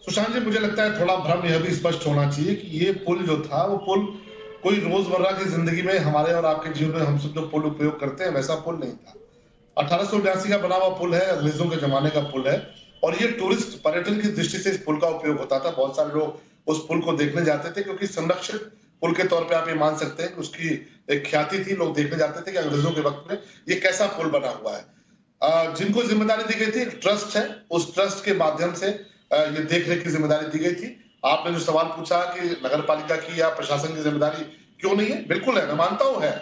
सुशांत जी, मुझे लगता है थोड़ा भ्रम यह भी स्पष्ट होना चाहिए कि ये पुल जो था वो पुल कोई रोजमर्रा की जिंदगी में हमारे और आपके जीवन में हम सब जो पुल उपयोग करते हैं वैसा पुल नहीं था। 1882 का बना हुआ पुल है, अंग्रेजों के जमाने का पुल है और ये टूरिस्ट पर्यटन की दृष्टि से इस पुल का उपयोग होता था। बहुत सारे लोग उस पुल को देखने जाते थे क्योंकि संरक्षित पुल के तौर पे आप ये मान सकते हैं कि उसकी एक ख्याति थी। लोग देखने जाते थे कि अंग्रेजों के वक्त में ये कैसा पुल बना हुआ है। जिनको जिम्मेदारी दी गई थी, एक ट्रस्ट है, उस ट्रस्ट के माध्यम से ये देख रेख की जिम्मेदारी दी गई थी। आपने जो सवाल पूछा कि नगर पालिका की या प्रशासन की जिम्मेदारी क्यों नहीं है, बिल्कुल है, मैं मानता हूं है।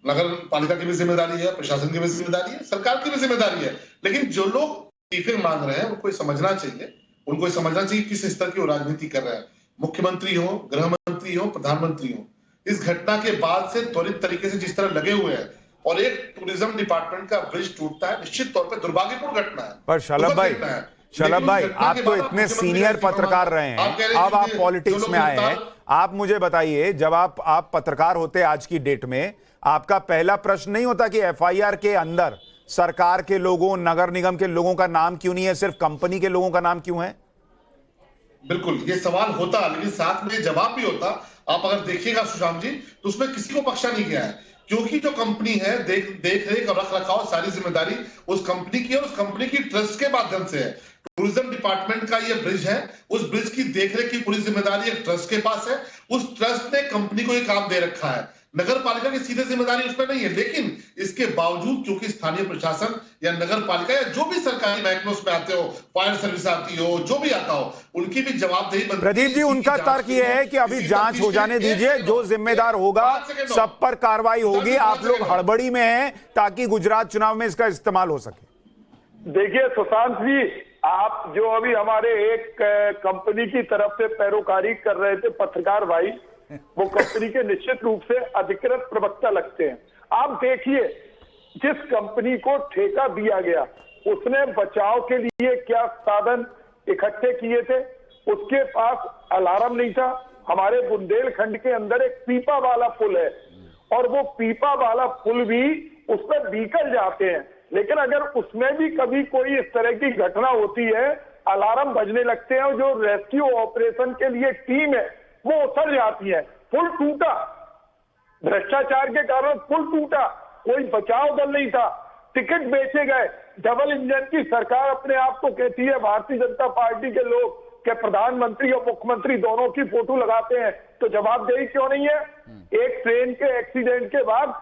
नगर पालिका की भी जिम्मेदारी है, प्रशासन की भी जिम्मेदारी है, सरकार की भी जिम्मेदारी है। लेकिन जो लोग इस्तीफे मांग रहे हैं उनको समझना चाहिए किस स्तर की वो राजनीति कर रहे हैं। मुख्यमंत्री हो, गृह मंत्री हो, प्रधानमंत्री हो, इस घटना के बाद से त्वरित तरीके से जिस तरह लगे हुए हैं और एक टूरिज्म डिपार्टमेंट का ब्रिज टूटता है, निश्चित तौर पर दुर्भाग्यपूर्ण घटना है। पर शलभ भाई आप तो इतने सीनियर पत्रकार रहे हैं, अब आप पॉलिटिक्स में आए हैं, आप मुझे बताइए, जब आप पत्रकार होते आज की डेट में, आपका पहला प्रश्न नहीं होता कि एफआईआर के अंदर सरकार के लोगों, नगर निगम के लोगों का नाम क्यों नहीं है, सिर्फ कंपनी के लोगों का नाम क्यों है? बिल्कुल ये सवाल होता, लेकिन साथ में जवाब भी होता। आप अगर देखिएगा सुशांत जी, तो उसमें किसी को बख्शा नहीं गया है, क्योंकि जो कंपनी है देख रेख और रख रखाव सारी जिम्मेदारी उस कंपनी की है, उस कंपनी की ट्रस्ट के माध्यम से है। टूरिज्म डिपार्टमेंट का ये ब्रिज है, उस ब्रिज की देखरेख की पूरी जिम्मेदारी एक ट्रस्ट के पास है। उस ट्रस्ट ने कंपनी को ये काम दे रखा है, नगर पालिका की सीधे जिम्मेदारी उसमें नहीं है। लेकिन इसके बावजूद क्योंकि स्थानीय प्रशासन या नगर पालिका या जो भी सरकारी महकमे उसमें आते हो, फायर सर्विस आती हो, जो भी आता हो, उनकी भी जवाबदेही बनती है। प्रदीप जी, उनका तर्क यह है कि अभी जांच हो जाने दीजिए, जो जिम्मेदार होगा सब पर कार्रवाई होगी, आप लोग हड़बड़ी में हैं ताकि गुजरात चुनाव में इसका इस्तेमाल हो सके। देखिए सुशांत जी, आप जो अभी हमारे एक कंपनी की तरफ से पैरोकारी कर रहे थे पत्रकार भाई, वो कंपनी के निश्चित रूप से अधिकृत प्रवक्ता लगते हैं। आप देखिए, जिस कंपनी को ठेका दिया गया उसने बचाव के लिए क्या साधन इकट्ठे किए थे। उसके पास अलार्म नहीं था। हमारे बुंदेलखंड के अंदर एक पीपा वाला पुल है और वो पीपा वाला पुल भी उस पर व्हीकल जाते हैं, लेकिन अगर उसमें भी कभी कोई इस तरह की घटना होती है, अलार्म बजने लगते हैं और जो रेस्क्यू ऑपरेशन के लिए टीम है वो उतर जाती है। पुल टूटा, भ्रष्टाचार के कारण पुल टूटा, कोई बचाव दल नहीं था, टिकट बेचे गए। डबल इंजन की सरकार अपने आप को कहती है, भारतीय जनता पार्टी के लोग के प्रधानमंत्री और मुख्यमंत्री दोनों की फोटो लगाते हैं, तो जवाबदेही क्यों नहीं है? एक ट्रेन के एक्सीडेंट के बाद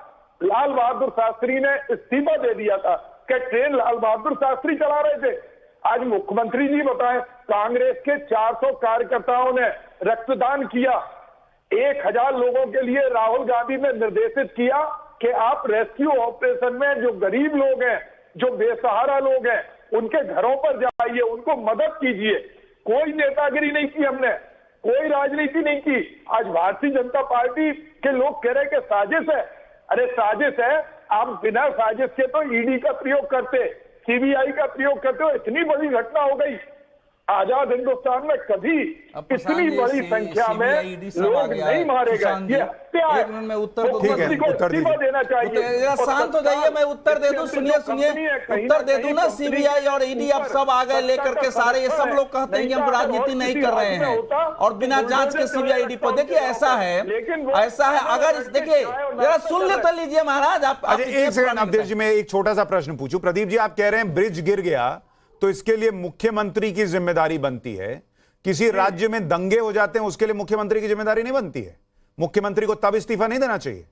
लाल बहादुर शास्त्री ने इस्तीफा दे दिया था कि ट्रेन लाल बहादुर शास्त्री चला रहे थे। आज मुख्यमंत्री जी बताएं, कांग्रेस के 400 कार्यकर्ताओं ने रक्तदान किया। 1000 लोगों के लिए राहुल गांधी ने निर्देशित किया कि आप रेस्क्यू ऑपरेशन में जो गरीब लोग हैं, जो बेसहारा लोग हैं, उनके घरों पर जाइए, उनको मदद कीजिए। कोई नेतागिरी नहीं की हमने, कोई राजनीति नहीं की। आज भारतीय जनता पार्टी के लोग कह रहे कि साजिश है। अरे साजिश है, आप बिना साजिश के तो ईडी का प्रयोग करते, सीबीआई का प्रयोग करते हो। इतनी बड़ी घटना हो गई आजाद हिंदुस्तान में, कभी इतनी बड़ी संख्या में लोग नहीं मारे गए। ये हत्या है। मुख्यमंत्री को इस्तीफा देना चाहिए। शांत हो जाइए, मैं उत्तर दे दूं। सुनिए उत्तर दे दूं ना। सीबीआई और ईडी अब सब आ गए लेकर के सारे, ये सब लोग कहते हैं कि हम राजनीति नहीं कर रहे हैं और बिना जांच के सीबीआई ईडी पर। देखिए ऐसा है, अगर देखिए जरा सुन ले तो लीजिए महाराज। आप एक सेकंड अवधेश जी, मैं एक छोटा सा प्रश्न पूछूं। प्रदीप जी, आप कह रहे हैं ब्रिज गिर गया तो इसके लिए मुख्यमंत्री की जिम्मेदारी बनती है। किसी राज्य में दंगे हो जाते हैं उसके लिए मुख्यमंत्री की जिम्मेदारी नहीं बनती है? मुख्यमंत्री को तब इस्तीफा नहीं देना चाहिए?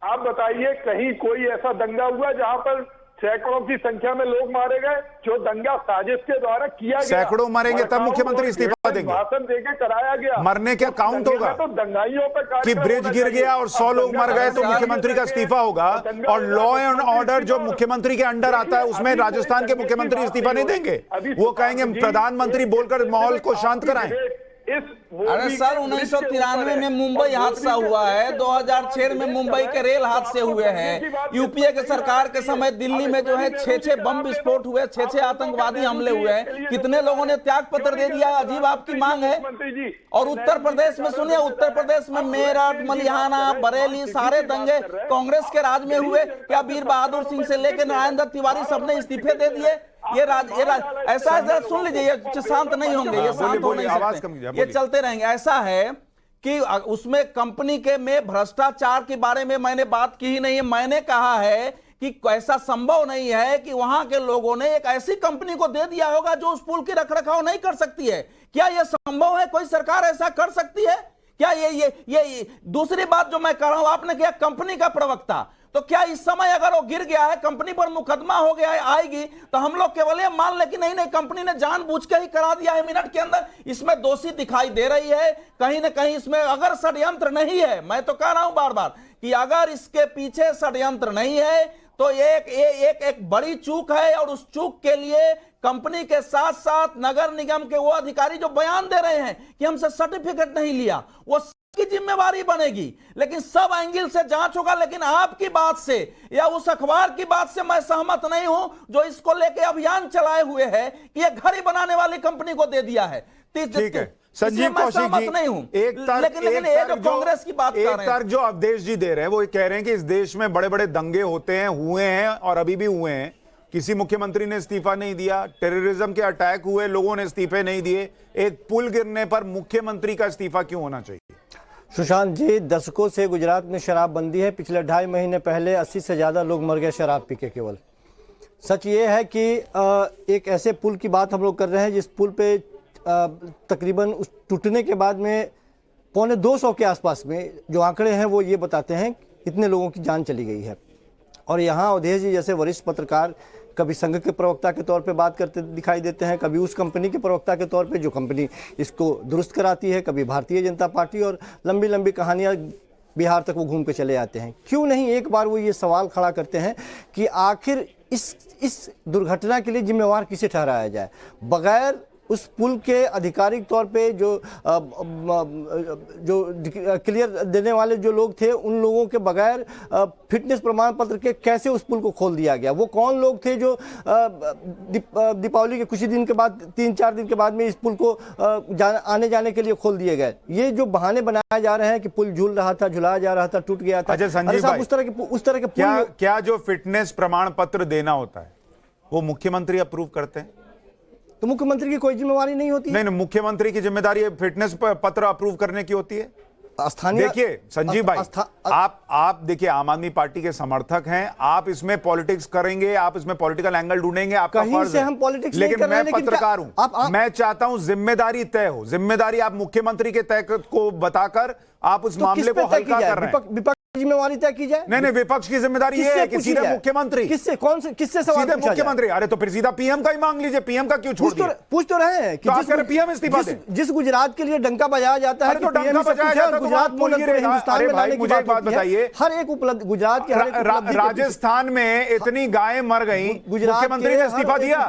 आप बताइए, कहीं कोई ऐसा दंगा हुआ जहां पर सैकड़ों की संख्या में लोग मारे गए? जो दंगा साजिश के द्वारा किया गया, सैकड़ों मरेंगे तब मुख्यमंत्री इस्तीफा देंगे? भाषण देके कराया गया। मरने क्या काउंट होगा? तो दंगाइयों पर कि ब्रिज गिर गया और 100 लोग मर गए तो मुख्यमंत्री का इस्तीफा होगा, और लॉ एंड ऑर्डर जो मुख्यमंत्री के अंडर आता है उसमें राजस्थान के मुख्यमंत्री इस्तीफा नहीं देंगे। वो कहेंगे प्रधानमंत्री बोलकर माहौल को शांत कराएं। अरे सर, 1993 में मुंबई हादसा हुआ है, 2006 में मुंबई के रेल हादसे हुए हैं, यूपीए के सरकार के समय दिल्ली में जो है 6 बम विस्फोट हुए, 6 आतंकवादी हमले हुए हैं। कितने लोगों ने त्याग पत्र दे दिया? अजीब आपकी मांग है। और उत्तर प्रदेश में सुनिए, उत्तर प्रदेश में मेरठ, मलिहाना, बरेली सारे दंगे कांग्रेस के राज में हुए। क्या वीर बहादुर सिंह से लेकर नारायण दत्त तिवारी सबने इस्तीफे दे दिए? ये राज ऐसा है, सुन लीजिए, ये शांत नहीं होंगे, ये शांत हो नहीं सकते, ये चलते रहेंगे। ऐसा है कि उसमें कंपनी के में भ्रष्टाचार के बारे में मैंने बात की ही नहीं है। मैंने कहा है कि ऐसा संभव नहीं है कि वहां के लोगों ने एक ऐसी कंपनी को दे दिया होगा जो उस पुल की रखरखाव नहीं कर सकती है। क्या यह संभव है? कोई सरकार ऐसा कर सकती है क्या? ये दूसरी बात जो मैं कह रहा हूं, आपने किया कंपनी का प्रवक्ता, तो क्या इस समय अगर वो गिर गया है, कंपनी पर मुकदमा हो गया है, आएगी तो हम लोग केवल ये मान ले कि नहीं कंपनी ने जानबूझ के ही करा दिया है मिनट के अंदर? इसमें दोषी दिखाई दे रही है कहीं ना कहीं। इसमें अगर षड्यंत्र नहीं है, मैं तो कह रहा हूं बार बार कि अगर इसके पीछे षड्यंत्र नहीं है तो एक बड़ी चूक है, और उस चूक के लिए कंपनी के साथ साथ नगर निगम के वो अधिकारी जो बयान दे रहे हैं कि हमसे सर्टिफिकेट नहीं लिया, वो की जिम्मेवारी बनेगी। लेकिन सब एंगल से जांच होगा। लेकिन आपकी बात से या उस अखबार की बात से मैं सहमत नहीं हूं जो इसको लेके अभियान चलाए हुए है कि ये घर ही बनाने वाली कंपनी को दे दिया है। ठीक है संजीव कौशिक जी, नहीं हूं। एक तर्क कांग्रेस की बात कर रहे हैं, तर्क जो अवधेश जी दे रहे हैं वो ये कह रहे हैं कि इस देश में बड़े बड़े दंगे होते हैं, हुए हैं और अभी भी हुए हैं, किसी मुख्यमंत्री ने इस्तीफा नहीं दिया, टेररिज्म के अटैक हुए, लोगों ने इस्तीफे नहीं दिए, एक पुल गिरने पर मुख्यमंत्री का इस्तीफा क्यों होना चाहिए? सुशांत जी, दशकों से गुजरात में शराबबंदी है। पिछले 2.5 महीने पहले 80 से ज़्यादा लोग मर गए शराब पी के केवल। सच ये है कि एक ऐसे पुल की बात हम लोग कर रहे हैं जिस पुल पे तकरीबन उस टूटने के बाद में 250 के आसपास में जो आंकड़े हैं वो ये बताते हैं इतने लोगों की जान चली गई है। और यहाँ अवधेश जी जैसे वरिष्ठ पत्रकार कभी संघ के प्रवक्ता के तौर पे बात करते दिखाई देते हैं, कभी उस कंपनी के प्रवक्ता के तौर पे जो कंपनी इसको दुरुस्त कराती है, कभी भारतीय जनता पार्टी, और लंबी लंबी कहानियाँ बिहार तक वो घूम के चले आते हैं। क्यों नहीं एक बार वो ये सवाल खड़ा करते हैं कि आखिर इस दुर्घटना के लिए जिम्मेवार किसे ठहराया जाए? बगैर उस पुल के आधिकारिक तौर पे जो क्लियर देने वाले जो लोग थे, उन लोगों के बगैर फिटनेस प्रमाण पत्र के कैसे उस पुल को खोल दिया गया? वो कौन लोग थे जो दीपावली के कुछ ही दिन के बाद, 3-4 दिन के बाद में इस पुल को आने जाने के लिए खोल दिए गए? ये जो बहाने बनाए जा रहे हैं कि पुल झूल रहा था, झुलाया जा रहा था, टूट गया था। अच्छा संजीव भाई, उस तरह के क्या जो फिटनेस प्रमाण पत्र देना होता है वो मुख्यमंत्री अप्रूव करते हैं? तो मुख्यमंत्री की कोई जिम्मेवारी नहीं होती? नहीं, मुख्यमंत्री की जिम्मेदारी फिटनेस पत्र अप्रूव करने की होती है। स्थानीय देखिए संजीव भाई, आप देखिए आम आदमी पार्टी के समर्थक हैं, आप इसमें पॉलिटिक्स करेंगे, आप इसमें पॉलिटिकल एंगल ढूंढेंगे, आपका फर्ज है। हम पॉलिटिक्स लेकिन मैं पत्रकार हूं, मैं चाहता हूं जिम्मेदारी तय हो। जिम्मेदारी आप मुख्यमंत्री के तय को बताकर आप उस मामले को हल्का कर रहे हैं। जिम्मेवारी तय की जाए? नहीं, विपक्ष की जिम्मेदारी ये है कि सीधे मुख्यमंत्री। किससे सवाल सीधे मुख्यमंत्री? अरे तो फिर सीधा पीएम का ही मांग लीजिए। पीएम का क्यों छोड़ दिया? पूछ तो रहे हैं कि पीएम इस्तीफा दे। जिस गुजरात के लिए डंका बजाया जाता है, तो डंका बजाया जाता है, गुजरात को हिंदुस्तान में लाने की बात बताइए। हर एक उपलब्धि गुजरात के, राजस्थान में इतनी गायें मर गई, मुख्यमंत्री ने इस्तीफा दिया,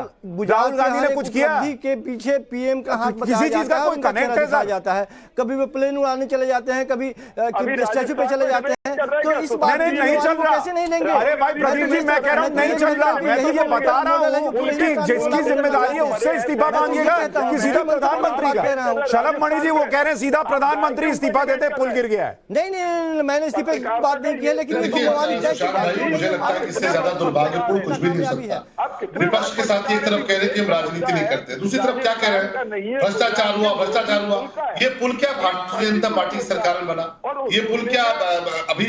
राहुल गांधी ने कुछ किया? के पीछे पीएम का हाथ किसी चीज का कोई कनेक्ट जाता है। कभी वो प्लेन उड़ाने चले जाते हैं, कभी स्टैचू पे चले जाते हैं। तो इस बात नहीं चल रहा, कैसे नहीं लेंगे? अरे भाई प्रदीप जी, मैं कह रहा हूं नहीं चल रहा। मैं तो बता रहा हूं कि जिसकी जिम्मेदारी है उससे इस्तीफा मांगिएगा कि सीधा प्रधानमंत्री का? शलभ मणि जी वो कह रहे हैं सीधा प्रधानमंत्री इस्तीफा देते, पुल गिर गया है। नहीं, मैंने इस्तीफे की बात नहीं की है, लेकिन मुझे लगता है कि इससे ज्यादा दुर्भाग्यपूर्ण कुछ भी नहीं हो सकता। विपक्ष के साथ एक तरफ कह रहे हैं कि हम राजनीति नहीं करते, दूसरी तरफ क्या कह रहे हैं? भ्रष्टाचार हुआ। ये पुल क्या भारतीय जनता पार्टी की सरकार में बना? ये पुल क्या अभी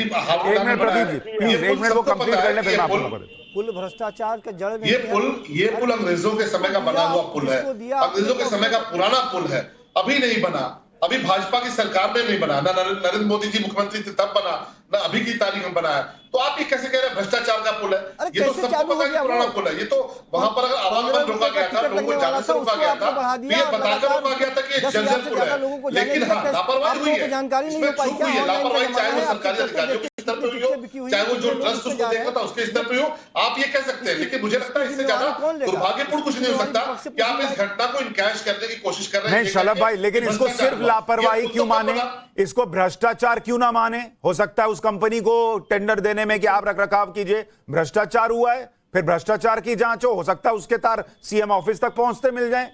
पुल भ्रष्टाचार का जड़ में? ये पुल अंग्रेजों के समय का बना हुआ पुल है, अंग्रेजों के समय का पुराना पुल है, अभी नहीं बना, अभी भाजपा की सरकार में नहीं बना, ना नरेंद्र मोदी जी मुख्यमंत्री थे तब बना, ना अभी की तारीख में बना है। तो आप ये कैसे कह रहे हैं भ्रष्टाचार का पुल है? ये तो सबको पता है कि पुराना पुल है। ये तो वहां पर अगर आवागमन रोका गया था, लोगों को जाने से रोका गया था, ये बताकर रोका गया था कि ये जर्जर पुल है। लेकिन हाँ, लापरवाही हुई है, इसमें चूक हुई है, लापरवाही चाहे वो सरकारी अधिकारियों के स्तर पर हुई हो, चाहे वो जो ट्रस्ट उसको देखा था उसके स्तर पर हो, आप ये कह सकते हैं। लेकिन मुझे लगता है इससे ज्यादा दुर्भाग्यपूर्ण कुछ नहीं हो सकता कि आप इस घटना को इनकैश करने की कोशिश कर रहे हैं। नहीं शलभ भाई, लेकिन इसको सिर्फ लापरवाही क्यों माने, इसको भ्रष्टाचार क्यों ना माने? हो सकता है उस कंपनी को टेंडर देने में कि आप रखरखाव कीजिए, भ्रष्टाचार हुआ है, फिर भ्रष्टाचार की जांच हो सकता है उसके तार सीएम ऑफिस तक पहुंचते मिल जाएं।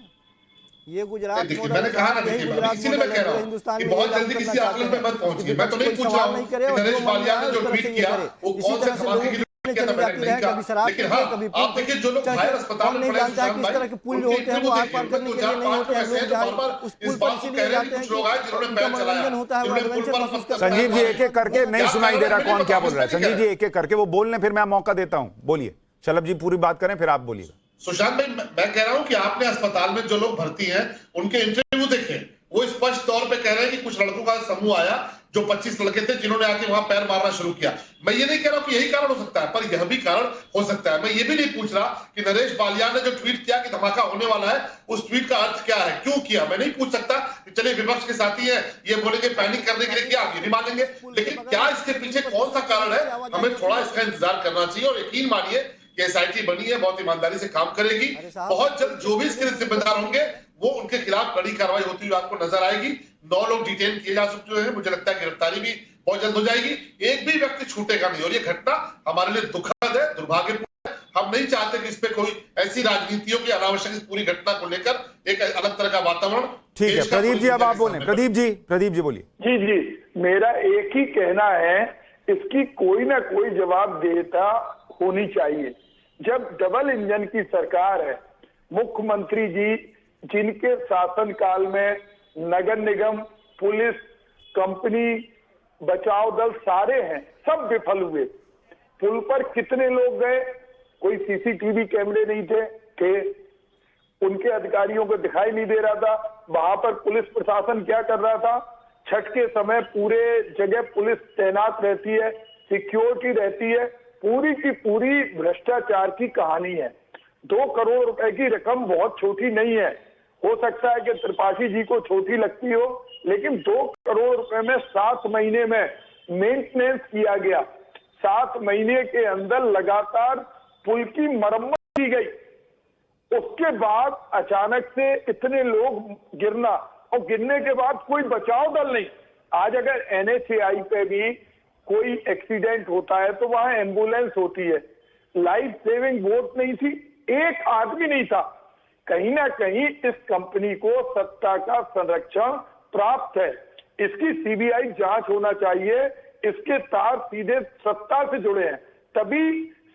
ये गुजरात मैंने कहा ना, देखिए इसीलिए मैं कह रहा हूं कि बहुत जल्दी किसी आकलन पे मत पहुंचिए। मैं तो नहीं पूछ रहा हूं कि नरेश वालिया ने जो ट्वीट किया वो कौन से किया था, मैंने नहीं कभी कहा। शराब लेकिन पीते हाँ, हैं, कभी आप देखिए जो लोग घायल अस्पताल में नहीं पड़े हैं, जानता है कि इस तरह के पुल जो होते हैं वो आर पार करने के लिए नहीं होते हैं। लोग जहाँ उस पुल पर इसीलिए जाते हैं कि उनका मनोरंजन होता है, वो एडवेंचर महसूस करते हैं। संजीव जी एक एक करके नहीं सुनाई दे रहा कौन क्या बोल रहा है। संजीव जी एक एक करके वो बोलने, फिर मैं मौका देता हूं, बोलिए। शलभ जी पूरी बात करें फिर आप बोलिएगा। सुशांत भाई, मैं कह रहा हूं कि आपने अस्पताल में जो लोग भर्ती हैं उनके इंटरव्यू देखे, वो स्पष्ट तौर पे कह रहे हैं कि कुछ लड़कों का समूह आया जो 25 लड़के थे जिन्होंने आके वहां पैर मारना शुरू किया। मैं ये नहीं कह रहा हूं कि यही कारण हो सकता है, पर यह भी कारण हो सकता है। मैं ये भी नहीं पूछ रहा कि नरेश बालियान ने जो ट्वीट किया कि धमाका होने वाला है, उस ट्वीट का अर्थ क्या है, क्यों किया। मैं नहीं पूछ सकता कि चलिए विपक्ष के साथी हैं, ये बोलेंगे पैनिक करने के लिए किया, ये भी मानेंगे, लेकिन क्या इसके पीछे कौन सा कारण है, हमें थोड़ा इसका इंतजार करना चाहिए। और यकीन मानिए कि एसआईटी बनी है, बहुत ईमानदारी से काम करेगी। बहुत जल्द जो भी इसके जिम्मेदार होंगे वो उनके खिलाफ कड़ी कार्रवाई होती हुई आपको नजर आएगी। 9 लोग डिटेन किए जा चुके हैं, मुझे लगता है गिरफ्तारी भी बहुत जल्द हो जाएगी। एक भी व्यक्ति छूटेगा नहीं। और ये घटना हमारे लिए दुखद है, दुर्भाग्यपूर्ण है। हम नहीं चाहते कि इस पे कोई ऐसी राजनीतियों की अनावश्यक इस पूरी घटना को लेकर एक अलग तरह का वातावरण। ठीक है प्रदीप जी, अब आप बोलें। प्रदीप जी बोलिए। जी जी, मेरा एक ही कहना है, इसकी कोई ना कोई जवाबदेहिता होनी चाहिए। जब डबल इंजन की सरकार है, मुख्यमंत्री जी जिनके शासनकाल में नगर निगम, पुलिस, कंपनी, बचाव दल सारे हैं, सब विफल हुए। पुल पर कितने लोग गए, कोई सीसीटीवी कैमरे नहीं थे, उनके अधिकारियों को दिखाई नहीं दे रहा था। वहां पर पुलिस प्रशासन क्या कर रहा था, छठ के समय पूरे जगह पुलिस तैनात रहती है, सिक्योरिटी रहती है, पूरी की पूरी भ्रष्टाचार की कहानी है। 2 करोड़ रुपए की रकम बहुत छोटी नहीं है। हो सकता है कि त्रिपाठी जी को छोटी लगती हो, लेकिन 2 करोड़ रुपए में 7 महीने में मेंटेनेंस किया गया। 7 महीने के अंदर लगातार पुल की मरम्मत की गई। उसके बाद अचानक से इतने लोग गिरना, और गिरने के बाद कोई बचाव दल नहीं। आज अगर NHAI पे भी कोई एक्सीडेंट होता है तो वहां एम्बुलेंस होती है, लाइफ सेविंग बोट नहीं थी, एक आदमी नहीं था। कहीं ना कहीं इस कंपनी को सत्ता का संरक्षण प्राप्त है। इसकी सीबीआई जांच होना चाहिए। इसके तार सीधे सत्ता से जुड़े हैं, तभी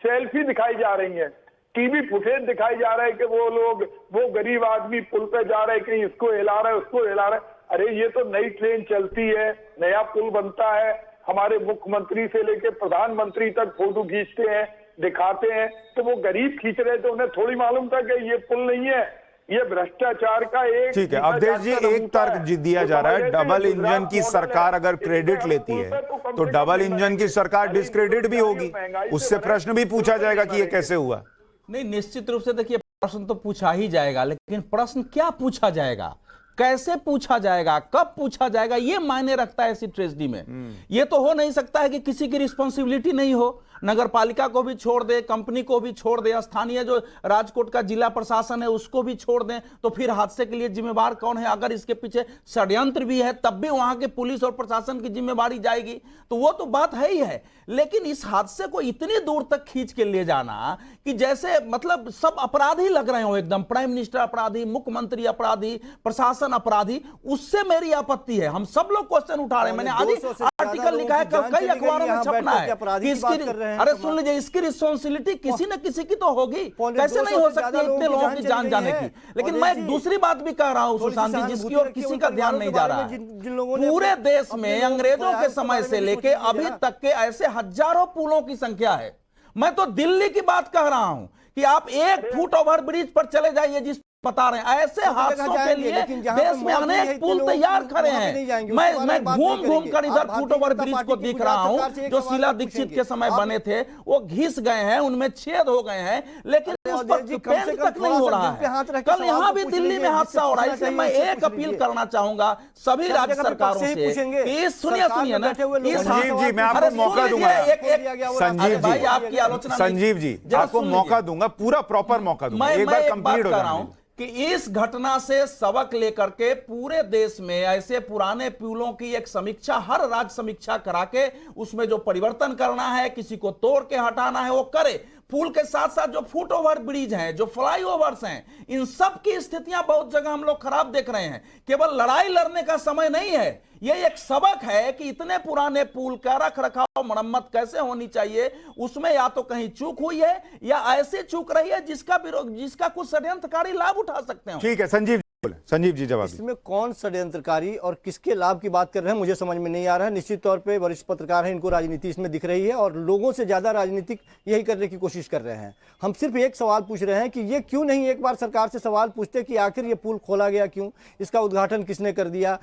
सेल्फी दिखाई जा रही है, टीवी फुटेज दिखाई जा रहा है कि वो लोग, वो गरीब आदमी पुल पे जा रहे हैं, कहीं इसको हिला रहा है, उसको हिला रहा है। अरे ये तो नई ट्रेन चलती है, नया पुल बनता है, हमारे मुख्यमंत्री से लेके प्रधानमंत्री तक फोटो खींचते हैं, दिखाते हैं, तो वो गरीब खींच रहे थे, उन्हें थोड़ी मालूम था कि ये पुल नहीं है, ये भ्रष्टाचार का एक। ठीक है अवधेश जी, एक तर्क दिया जा रहा है डबल इंजन की सरकार अगर क्रेडिट लेती है तो डबल इंजन की सरकार डिस्क्रेडिट भी होगी, उससे प्रश्न भी पूछा जाएगा कि ये कैसे हुआ। नहीं, निश्चित रूप से देखिए प्रश्न तो पूछा ही जाएगा, लेकिन प्रश्न क्या पूछा जाएगा, कैसे पूछा जाएगा, कब पूछा जाएगा, ये मायने रखता है ऐसी ट्रेजेडी में। ये तो हो नहीं सकता है कि किसी की रिस्पॉन्सिबिलिटी नहीं हो, नगर पालिका को भी छोड़ दे, कंपनी को भी छोड़ दे, स्थानीय जो राजकोट का जिला प्रशासन है उसको भी छोड़ दें, तो फिर हादसे के लिए जिम्मेवार कौन है? अगर इसके पीछे षड्यंत्र भी है तब भी वहां के पुलिस और प्रशासन की जिम्मेवारी जाएगी, तो वो तो बात है ही है। लेकिन इस हादसे को इतनी दूर तक खींच के ले जाना कि जैसे मतलब सब अपराधी लग रहे हो, एकदम प्राइम मिनिस्टर अपराधी, मुख्यमंत्री अपराधी, प्रशासन अपराधी, उससे मेरी आपत्ति है। हम सब लोग क्वेश्चन उठा रहे हैं, मैंने आज आर्टिकल लिखा है, कई अखबारों में छपना है कि इसकी, अरे सुन लीजिए, इसकी रिस्पॉन्सिबिलिटी किसी न किसी की तो होगी, कैसे नहीं हो सकती इतने लोगों की जान जाने की। लेकिन मैं एक दूसरी बात भी कह रहा हूं सुशांत जी, जिसकी ओर किसी का ध्यान नहीं जा रहा है। पूरे देश में अंग्रेजों के समय से लेके अभी तक के ऐसे हजारों पुलों की संख्या है। मैं तो दिल्ली की बात कह रहा हूं कि आप 1 फुट ओवर ब्रिज पर चले जाइए, जिस बता रहे हैं ऐसे हादसों के लिए देश में अनेक पुल तैयार खड़े हैं। मैं घूम घूम कर इधर फुट ओवर ब्रिज को दिख रहा हूं, जो शीला दीक्षित के समय बने थे, वो घिस गए हैं, उनमें छेद हो गए हैं, लेकिन उस पर पेंट तक नहीं हो रहा है। कल यहां भी दिल्ली में हादसा हो रहा है। इसलिए मैं एक अपील करना चाहूंगा सभी राज्य सरकारों से, सुनिए ना, संजीव जी मैं आपको मौका दूंगा, संजीव जी आपकी आलोचना, संजीव जी आपको मौका दूंगा, पूरा प्रॉपर मौका दूंगा, एक बार कंप्लीट हो जाए कि इस घटना से सबक लेकर के पूरे देश में ऐसे पुराने पुलों की एक समीक्षा, हर राज्य समीक्षा करा के उसमें जो परिवर्तन करना है, किसी को तोड़ के हटाना है वो करे। पुल के साथ साथ जो फुट ओवर ब्रिज हैं, जो फ्लाई ओवर्स हैं, इन सब की स्थितियां बहुत जगह हम लोग खराब देख रहे हैं। केवल लड़ाई लड़ने का समय नहीं है, यह एक सबक है कि इतने पुराने पुल का रख रखाव मरम्मत कैसे होनी चाहिए। उसमें या तो कहीं चूक हुई है या ऐसी चूक रही है जिसका कुछ षड्यंत्रकारी लाभ उठा सकते हैं। ठीक है, संजीव जी जवाब। इसमें कौन षड्यंत्रकारी और किसके लाभ की बात कर रहे हैं मुझे समझ में नहीं आ रहा है। निश्चित तौर पे वरिष्ठ पत्रकार हैं, इनको राजनीति इसमें दिख रही है और लोगों से ज्यादा राजनीतिक यही करने की कोशिश कर रहे हैं। हम सिर्फ एक सवाल पूछ रहे हैं कि ये क्यों नहीं एक बार सरकार से सवाल पूछते कि आखिर ये पुल खोला गया क्यों, इसका उद्घाटन किसने कर दिया।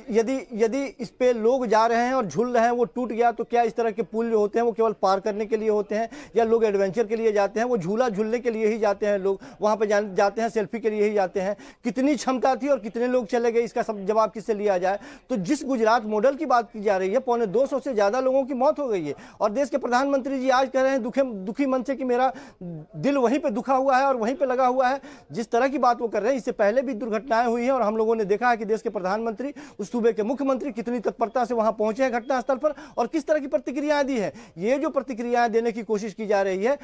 यदि इस पे लोग जा रहे हैं और झूल रहे हैं, वो टूट गया, तो क्या इस तरह के पुल जो होते हैं वो केवल पार करने के लिए होते हैं या लोग एडवेंचर के लिए जाते हैं? वो झूला झूलने के लिए ही जाते हैं, लोग वहां पे जाते हैं सेल्फी के लिए ही जाते हैं। कितनी क्षमता थी और कितने लोग चले गए, इसका सब जवाब किससे लिया जाए। तो जिस गुजरात मॉडल की बात की जा रही है, 250 से ज्यादा लोगों की मौत हो गई है और देश के प्रधानमंत्री जी आज कह रहे हैं दुखी मन से कि मेरा दिल वहीं पे दुखा हुआ है और वहीं पे लगा हुआ है। जिस तरह की बात वो कर रहे हैं, इससे पहले भी दुर्घटनाएं हुई हैं और हम लोगों ने देखा है कि देश के प्रधानमंत्री, उस सूबे के मुख्यमंत्री कितनी तत्परता से वहां पहुंचे हैं घटनास्थल पर और किस तरह की प्रतिक्रियाएं दी है। ये जो प्रतिक्रियाएं देने की कोशिश की जा रही है,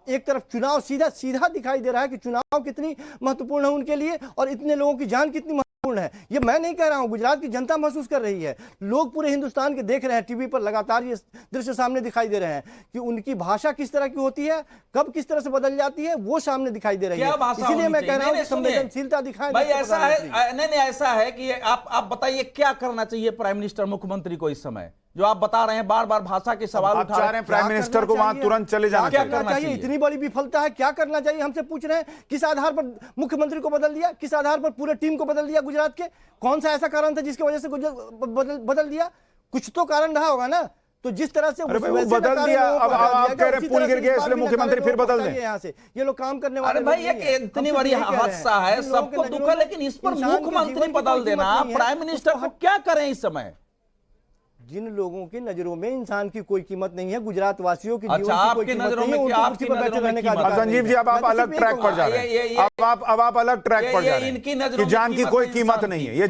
एक तरफ चुनाव सीधा दिखाई दे रहा है कि चुनाव कितनी महत्वपूर्ण है उनके लिए और इतने लोगों की जान कितनी महत्वपूर्ण है। ये मैं नहीं कह रहा हूं, गुजरात की जनता महसूस कर रही है। लोग पूरे हिंदुस्तान के देख रहे हैं, टीवी पर लगातार ये दृश्य सामने दिखाई दे रहे हैं कि उनकी भाषा किस तरह की होती है, कब किस तरह से बदल जाती है, वो सामने दिखाई दे रही है। इसीलिए मैं कह रहा हूं संवेदनशीलता दिखाएं भाई। ऐसा है नहीं, ऐसा है कि आप बताइए क्या करना चाहिए प्राइम मिनिस्टर मुख्यमंत्री को इस समय, जो आप बता रहे हैं बार बार भाषा के सवाल उठा रहे हैं। प्राइम मिनिस्टर को वहां तुरंत चले जाना क्या करना चाहिए? इतनी बड़ी विफलता है, क्या करना चाहिए हमसे पूछ रहे हैं। किस आधार पर मुख्यमंत्री को बदल दिया, किस आधार पर पूरे टीम को बदल दिया गुजरात के? कौन सा ऐसा कारण था जिसकी वजह से बदल दिया? कुछ तो कारण रहा होगा ना। तो जिस तरह से बदल दिया, अब आप कह रहे हैं पुल गिर गया इसलिए मुख्यमंत्री फिर बदल दें। यहाँ से ये लोग काम करने वाले। अरे भाई, ये इतनी बड़ी हादसा है, सबको दुख है, लेकिन इस पर मुख्यमंत्री बदल देना, प्राइम मिनिस्टर को क्या करें इस समय? जिन लोगों की नजरों में इंसान की कोई कीमत नहीं है, गुजरात वासियों की अच्छा, आपकी नजरों में क्या? आपकी नजरों में कीमत? संजीव जी, अब आप अलग ट्रैक पर जा रहे हैं। अब आप अलग ट्रैक पर जा रहे हैं कि जान की कोई कीमत नहीं है। ये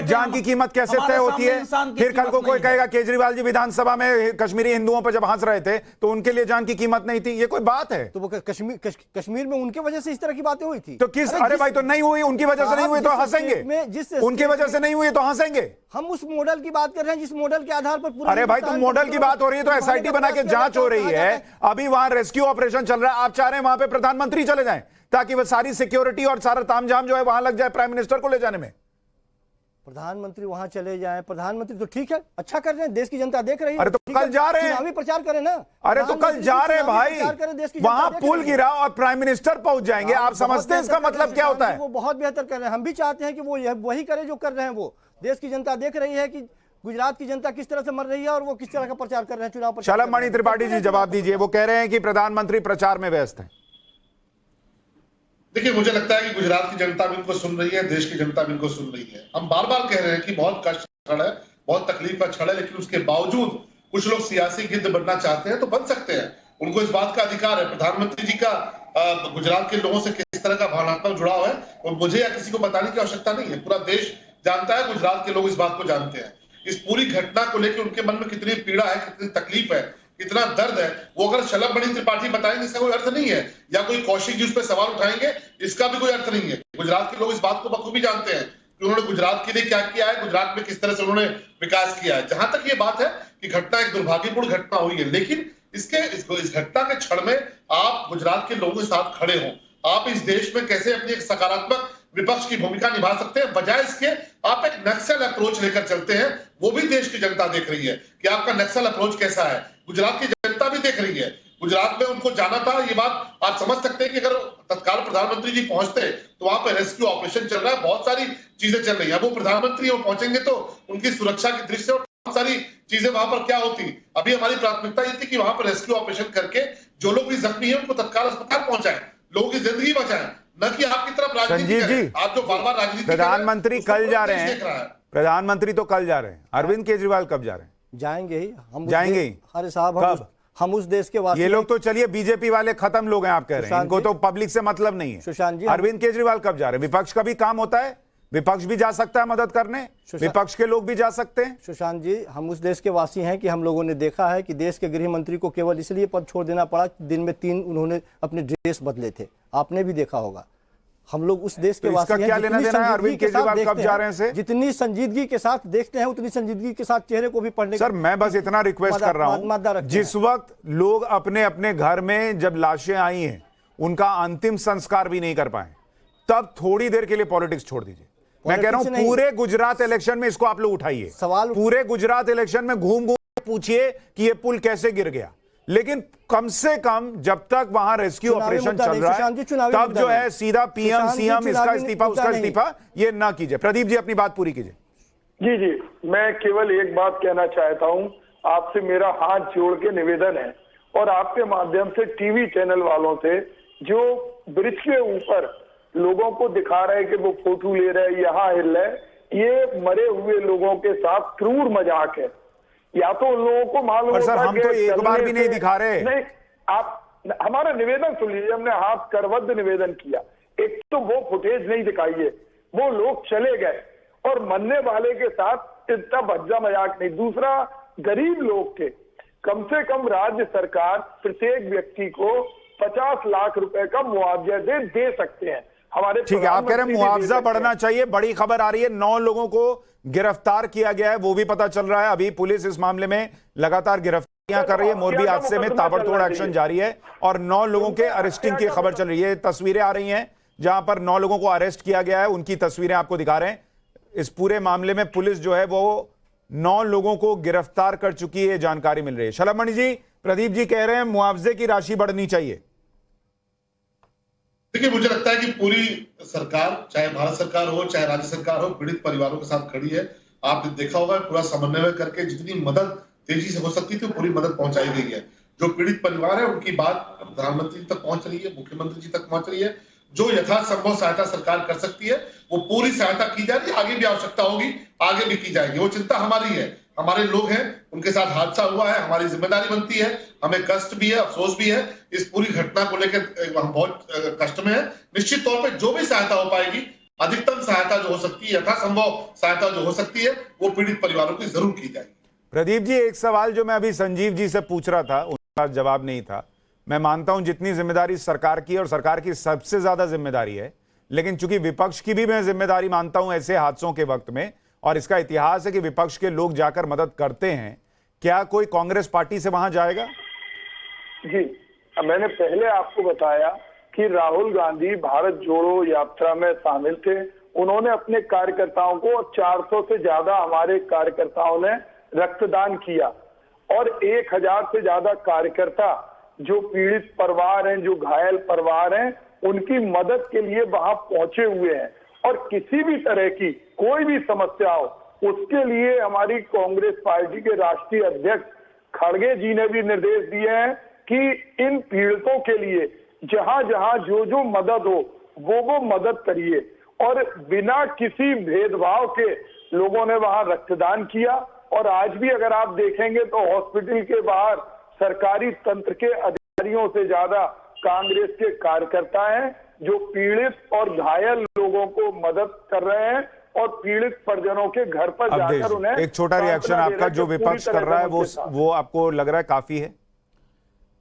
जान की कीमत कैसे तय होती है? फिर कल को कोई कहेगा केजरीवाल जी विधानसभा में कश्मीरी हिंदुओं पर जब हंस रहे थे तो उनके लिए जान की कीमत नहीं थी। ये कोई बात है? तो वो कश्मीर में उनके वजह से इस तरह की बातें हुई थी। तो किस? अरे भाई, तो नहीं हुई, उनकी वजह से नहीं हुई तो हंसेंगे, उनकी वजह से नहीं हुई तो हंसेंगे। हम उस मॉडल की बात कर रहे हैं जिस मॉडल के आधार पर। अरे भाई, तुम मॉडल की बात हो रही है तो एसआईटी बना के जांच हो रही है। अभी वहां रेस्क्यू ऑपरेशन चल रहा है। आप चाह रहे हैं वहां पे प्रधानमंत्री चले जाएं ताकि वह सारी सिक्योरिटी और सारा तामझाम जो है वहां लग जाए प्राइम मिनिस्टर को ले जाने में। प्रधानमंत्री वहां चले जाएं, प्रधानमंत्री तो ठीक है, अच्छा कर रहे हैं, देश की जनता देख रही है। अरे तो कल जा रहे हैं, चुनावी प्रचार करें ना। अरे तो कल जा रहे हैं भाई, वहां पुल गिरा और प्राइम मिनिस्टर पहुंच जाएंगे। आप समझते हैं इसका मतलब क्या होता है? वो बहुत बेहतर कर रहे हैं। हम भी चाहते हैं कि वो वही करे जो कर रहे हैं। वो देश की जनता देख रही है कि गुजरात की जनता किस तरह से मर रही है और वो किस तरह का प्रचार कर रहे हैं, चुनाव प्रचार। शलभ मणि त्रिपाठी जी जवाब दीजिए। वो कह रहे हैं कि प्रधानमंत्री प्रचार में व्यस्त हैं। देखिए, मुझे लगता है कि गुजरात की जनता भी इनको सुन रही है, देश की जनता भी इनको सुन रही है। हम बार बार कह रहे हैं कि बहुत कष्ट का क्षण है, बहुत तकलीफ का क्षण है, लेकिन उसके बावजूद कुछ लोग सियासी गिद्ध बनना चाहते हैं तो बन सकते हैं। उनको इस बात का अधिकार है। प्रधानमंत्री जी का गुजरात के लोगों से किस तरह का भावनात्मक जुड़ाव है और मुझे या किसी को बताने की आवश्यकता नहीं है। पूरा देश जानता है, गुजरात के लोग इस बात को जानते हैं। इस पूरी घटना को लेकर उनके मन में कितनी पीड़ा है, कितनी तकलीफ है, कितना दर्द है, वो अगर शलभ मणि त्रिपाठी बताएंगे इसका कोई अर्थ नहीं है, या कोई कौशिक जी उस पर सवाल उठाएंगे इसका भी कोई अर्थ नहीं है। गुजरात के लोग इस बात को बखूबी जानते हैं कि उन्होंने गुजरात के लिए क्या किया है, गुजरात में किस तरह से उन्होंने विकास किया है। जहां तक ये बात है कि घटना एक दुर्भाग्यपूर्ण घटना हुई है, लेकिन इस घटना के क्षण में आप गुजरात के लोगों के साथ खड़े हों। आप इस देश में कैसे अपनी एक सकारात्मक विपक्ष की भूमिका निभा सकते हैं, बजाय इसके आप एक नक्सल अप्रोच लेकर चलते हैं। वो भी देश की जनता देख रही है कि आपका नक्सल अप्रोच कैसा है। गुजरात की जनता भी देख रही है। गुजरात में उनको जाना था, ये बात आप समझ सकते हैं कि अगर तत्काल प्रधानमंत्री जी पहुंचते तो वहां पर रेस्क्यू ऑपरेशन चल रहा है, बहुत सारी चीजें चल रही है। वो प्रधानमंत्री वो पहुंचेंगे तो उनकी सुरक्षा की दृष्टि से बहुत सारी चीजें वहां पर क्या होती। अभी हमारी प्राथमिकता ये थी कि वहां पर रेस्क्यू ऑपरेशन करके जो लोग भी जख्मी है उनको तत्काल अस्पताल पहुंचाएं, लोगों की जिंदगी बचाएं, न कि आपकी तरफ राजनीति करें। आप जो बार-बार राजनीति प्रधानमंत्री कल जा रहे हैं, प्रधानमंत्री तो कल जा रहे हैं। अरविंद केजरीवाल कब जा रहे हैं? जाएंगे ही, हम जाएंगे ही। अरे साहब, हम उस देश के वासी। ये लोग तो चलिए बीजेपी वाले खत्म लोग हैं, आप कह रहे हैं इनको तो पब्लिक से मतलब नहीं है। सुशांत जी, अरविंद केजरीवाल कब जा रहे हैं? विपक्ष का भी काम होता है, विपक्ष भी जा सकता है मदद करने, विपक्ष के लोग भी जा सकते हैं। सुशांत जी, हम उस देश के वासी हैं कि हम लोगों ने देखा है कि देश के गृह मंत्री को केवल इसलिए पद छोड़ देना पड़ा, दिन में 3 उन्होंने अपने ड्रेस बदले थे। आपने भी देखा होगा। हम लोग उस देश के तो वासी इसका क्या लेना देना है अरविंद केजरीवाल कब जा रहे हैं से? जितनी संजीदगी के साथ देखते हैं उतनी संजीदगी के साथ चेहरे को भी पढ़ने। सर मैं बस इतना रिक्वेस्ट कर रहा हूं, जिस वक्त लोग अपने अपने घर में जब लाशें आई हैं उनका अंतिम संस्कार भी नहीं कर पाए, तब थोड़ी देर के लिए पॉलिटिक्स छोड़ दीजिए। मैं कह रहा हूं पूरे गुजरात इलेक्शन में इसको आप लोग उठाइए, पूरे गुजरात इलेक्शन में घूम घूम पूछिए कि ये पुल कैसे गिर गया, लेकिन कम से कम जब तक वहां रेस्क्यू ऑपरेशन चल रहा है तब जो है सीधा पीएम सीएम इसका इस्तीफा उसका इस्तीफा ये ना कीजिए। प्रदीप जी अपनी बात पूरी कीजिए। जी जी, मैं केवल एक बात कहना चाहता हूं, आपसे मेरा हाथ जोड़ के निवेदन है और आपके माध्यम से टीवी चैनल वालों से, जो ब्रिज के ऊपर लोगों को दिखा रहे हैं कि वो फोटो ले रहे हैं, यहाँ हिल रहे, ये मरे हुए लोगों के साथ क्रूर मजाक है। या तो उन लोगों को मालूम सर हम तो एक बार भी नहीं दिखा रहे। नहीं, आप हमारा निवेदन सुन लीजिए, हमने हाथ करबद्ध निवेदन किया। एक तो वो फुटेज नहीं दिखाई है, वो लोग चले गए और मरने वाले के साथ इतना भज्जा मजाक नहीं। दूसरा, गरीब लोग थे, कम से कम राज्य सरकार प्रत्येक व्यक्ति को 50 लाख रुपए का मुआवजा दे सकते हैं। हमारे ठीक है, आप कह रहे हैं मुआवजा बढ़ना चाहिए। बड़ी खबर आ रही है, 9 लोगों को गिरफ्तार किया गया है, वो भी पता चल रहा है। अभी पुलिस इस मामले में लगातार गिरफ्तारियां कर रही है। मोरबी हादसे में ताबड़तोड़ एक्शन जारी है और 9 लोगों के अरेस्टिंग की खबर चल रही है। तस्वीरें आ रही हैं जहां पर 9 लोगों को अरेस्ट किया गया है, उनकी तस्वीरें आपको दिखा रहे हैं। इस पूरे मामले में पुलिस जो है वो 9 लोगों को गिरफ्तार कर चुकी है, जानकारी मिल रही है। शलभमणि जी, प्रदीप जी कह रहे हैं मुआवजे की राशि बढ़नी चाहिए। देखिए, मुझे लगता है कि पूरी सरकार, चाहे भारत सरकार हो चाहे राज्य सरकार हो, पीड़ित परिवारों के साथ खड़ी है। आपने देखा होगा पूरा समन्वय करके जितनी मदद तेजी से हो सकती थी पूरी मदद पहुंचाई गई है। जो पीड़ित परिवार है उनकी बात प्रधानमंत्री जी तक पहुंच रही है, मुख्यमंत्री जी तक पहुंच रही है। जो यथासंभव सहायता सरकार कर सकती है वो पूरी सहायता की जा रही है। आगे भी आवश्यकता होगी, आगे भी की जाएगी। वो चिंता हमारी है, हमारे लोग हैं, उनके साथ हादसा हुआ है, हमारी जिम्मेदारी बनती है। हमें कष्ट भी है, अफसोस भी है। इस पूरी घटना को लेकर हम बहुत कष्ट में है। निश्चित तौर पर जो भी सहायता हो पाएगी, अधिकतम सहायता जो हो सकती है, यथासंभव सहायता जो हो सकती है, वो पीड़ित परिवारों की जरूर की जाएगी। प्रदीप जी, एक सवाल जो मैं अभी संजीव जी से पूछ रहा था, उनका जवाब नहीं था। मैं मानता हूं जितनी जिम्मेदारी सरकार की और सरकार की सबसे ज्यादा जिम्मेदारी है, लेकिन चूंकि विपक्ष की भी मैं जिम्मेदारी मानता हूं ऐसे हादसों के वक्त में, और इसका इतिहास है कि विपक्ष के लोग जाकर मदद करते हैं। क्या कोई कांग्रेस पार्टी से वहां जाएगा? जी, मैंने पहले आपको बताया कि राहुल गांधी भारत जोड़ो यात्रा में शामिल थे। उन्होंने अपने कार्यकर्ताओं को, और 400 से ज्यादा हमारे कार्यकर्ताओं ने रक्तदान किया, और 1000 से ज्यादा कार्यकर्ता जो पीड़ित परिवार हैं, जो घायल परिवार हैं, उनकी मदद के लिए वहां पहुंचे हुए हैं। और किसी भी तरह की कोई भी समस्या हो, उसके लिए हमारी कांग्रेस पार्टी के राष्ट्रीय अध्यक्ष खड़गे जी ने भी निर्देश दिए हैं कि इन पीड़ितों के लिए जहां जहां जो जो मदद हो वो मदद करिए। और बिना किसी भेदभाव के लोगों ने वहां रक्तदान किया। और आज भी अगर आप देखेंगे तो हॉस्पिटल के बाहर सरकारी तंत्र के अधिकारियों से ज्यादा कांग्रेस के कार्यकर्ता हैं जो पीड़ित और घायल लोगों को मदद कर रहे हैं और पीड़ित परिजनों के घर पर जाकर उन्हें एक छोटा रिएक्शन आपका, जो विपक्ष कर रहा है वो आपको लग रहा है काफी है?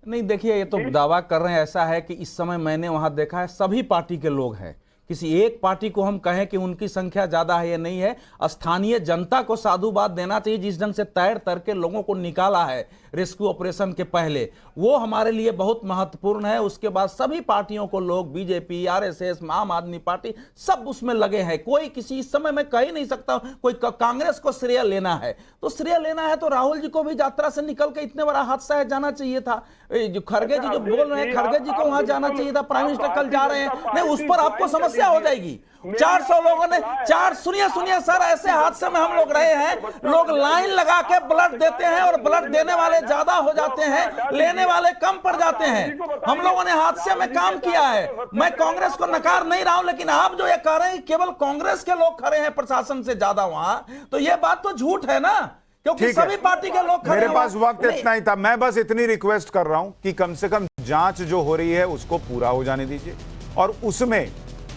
नहीं, देखिए, ये तो दावा कर रहे हैं। ऐसा है कि इस समय मैंने वहां देखा है सभी पार्टी के लोग हैं। किसी एक पार्टी को हम कहें कि उनकी संख्या ज्यादा है या नहीं है, स्थानीय जनता को साधुवाद देना चाहिए। जिस ढंग से तैर तर के लोगों को निकाला है रेस्क्यू ऑपरेशन के पहले, वो हमारे लिए बहुत महत्वपूर्ण है। उसके बाद सभी पार्टियों को लोग, बीजेपी, आरएसएस, आम आदमी पार्टी, सब उसमें लगे हैं। कोई किसी इस समय मैं कह ही नहीं सकता कोई कांग्रेस को श्रेय लेना है। तो श्रेय लेना है तो राहुल जी को भी यात्रा से निकल के इतने बड़ा हादसा है जाना चाहिए था। जो खड़गे जी जो बोल रहे हैं, खड़गे जी को वहां जाना चाहिए था। प्राइम मिनिस्टर कल जा रहे हैं, नहीं उस पर आपको समस्या हो जाएगी। 400 लोगों ने सुनिए सर, ऐसे हादसे में हम लोग रहे हैं। लोग लाइन लगा के ब्लड देते हैं और ब्लड देने वाले ज्यादा हो जाते हैं, लेने वाले कम पड़ जाते हैं। हम लोगों ने हादसे में काम किया है। मैं कांग्रेस को नकार नहीं रहा हूं, लेकिन आप जो ये कह रहे हैं केवल कांग्रेस के लोग खड़े हैं प्रशासन से ज्यादा वहां, तो ये बात तो झूठ है ना, क्योंकि सभी पार्टी के लोग खड़े। मेरे पास वक्त इतना ही था। मैं बस इतनी रिक्वेस्ट कर रहा हूं कि कम से कम जांच जो हो रही है उसको पूरा हो जाने दीजिए, और उसमें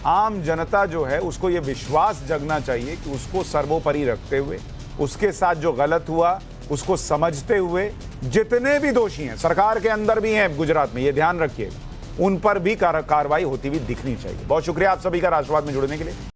आम जनता जो है उसको ये विश्वास जगना चाहिए कि उसको सर्वोपरि रखते हुए, उसके साथ जो गलत हुआ उसको समझते हुए, जितने भी दोषी हैं सरकार के अंदर भी हैं गुजरात में, ये ध्यान रखिएगा, उन पर भी कार्रवाई होती हुई दिखनी चाहिए। बहुत शुक्रिया आप सभी का राष्ट्रवाद में जुड़ने के लिए।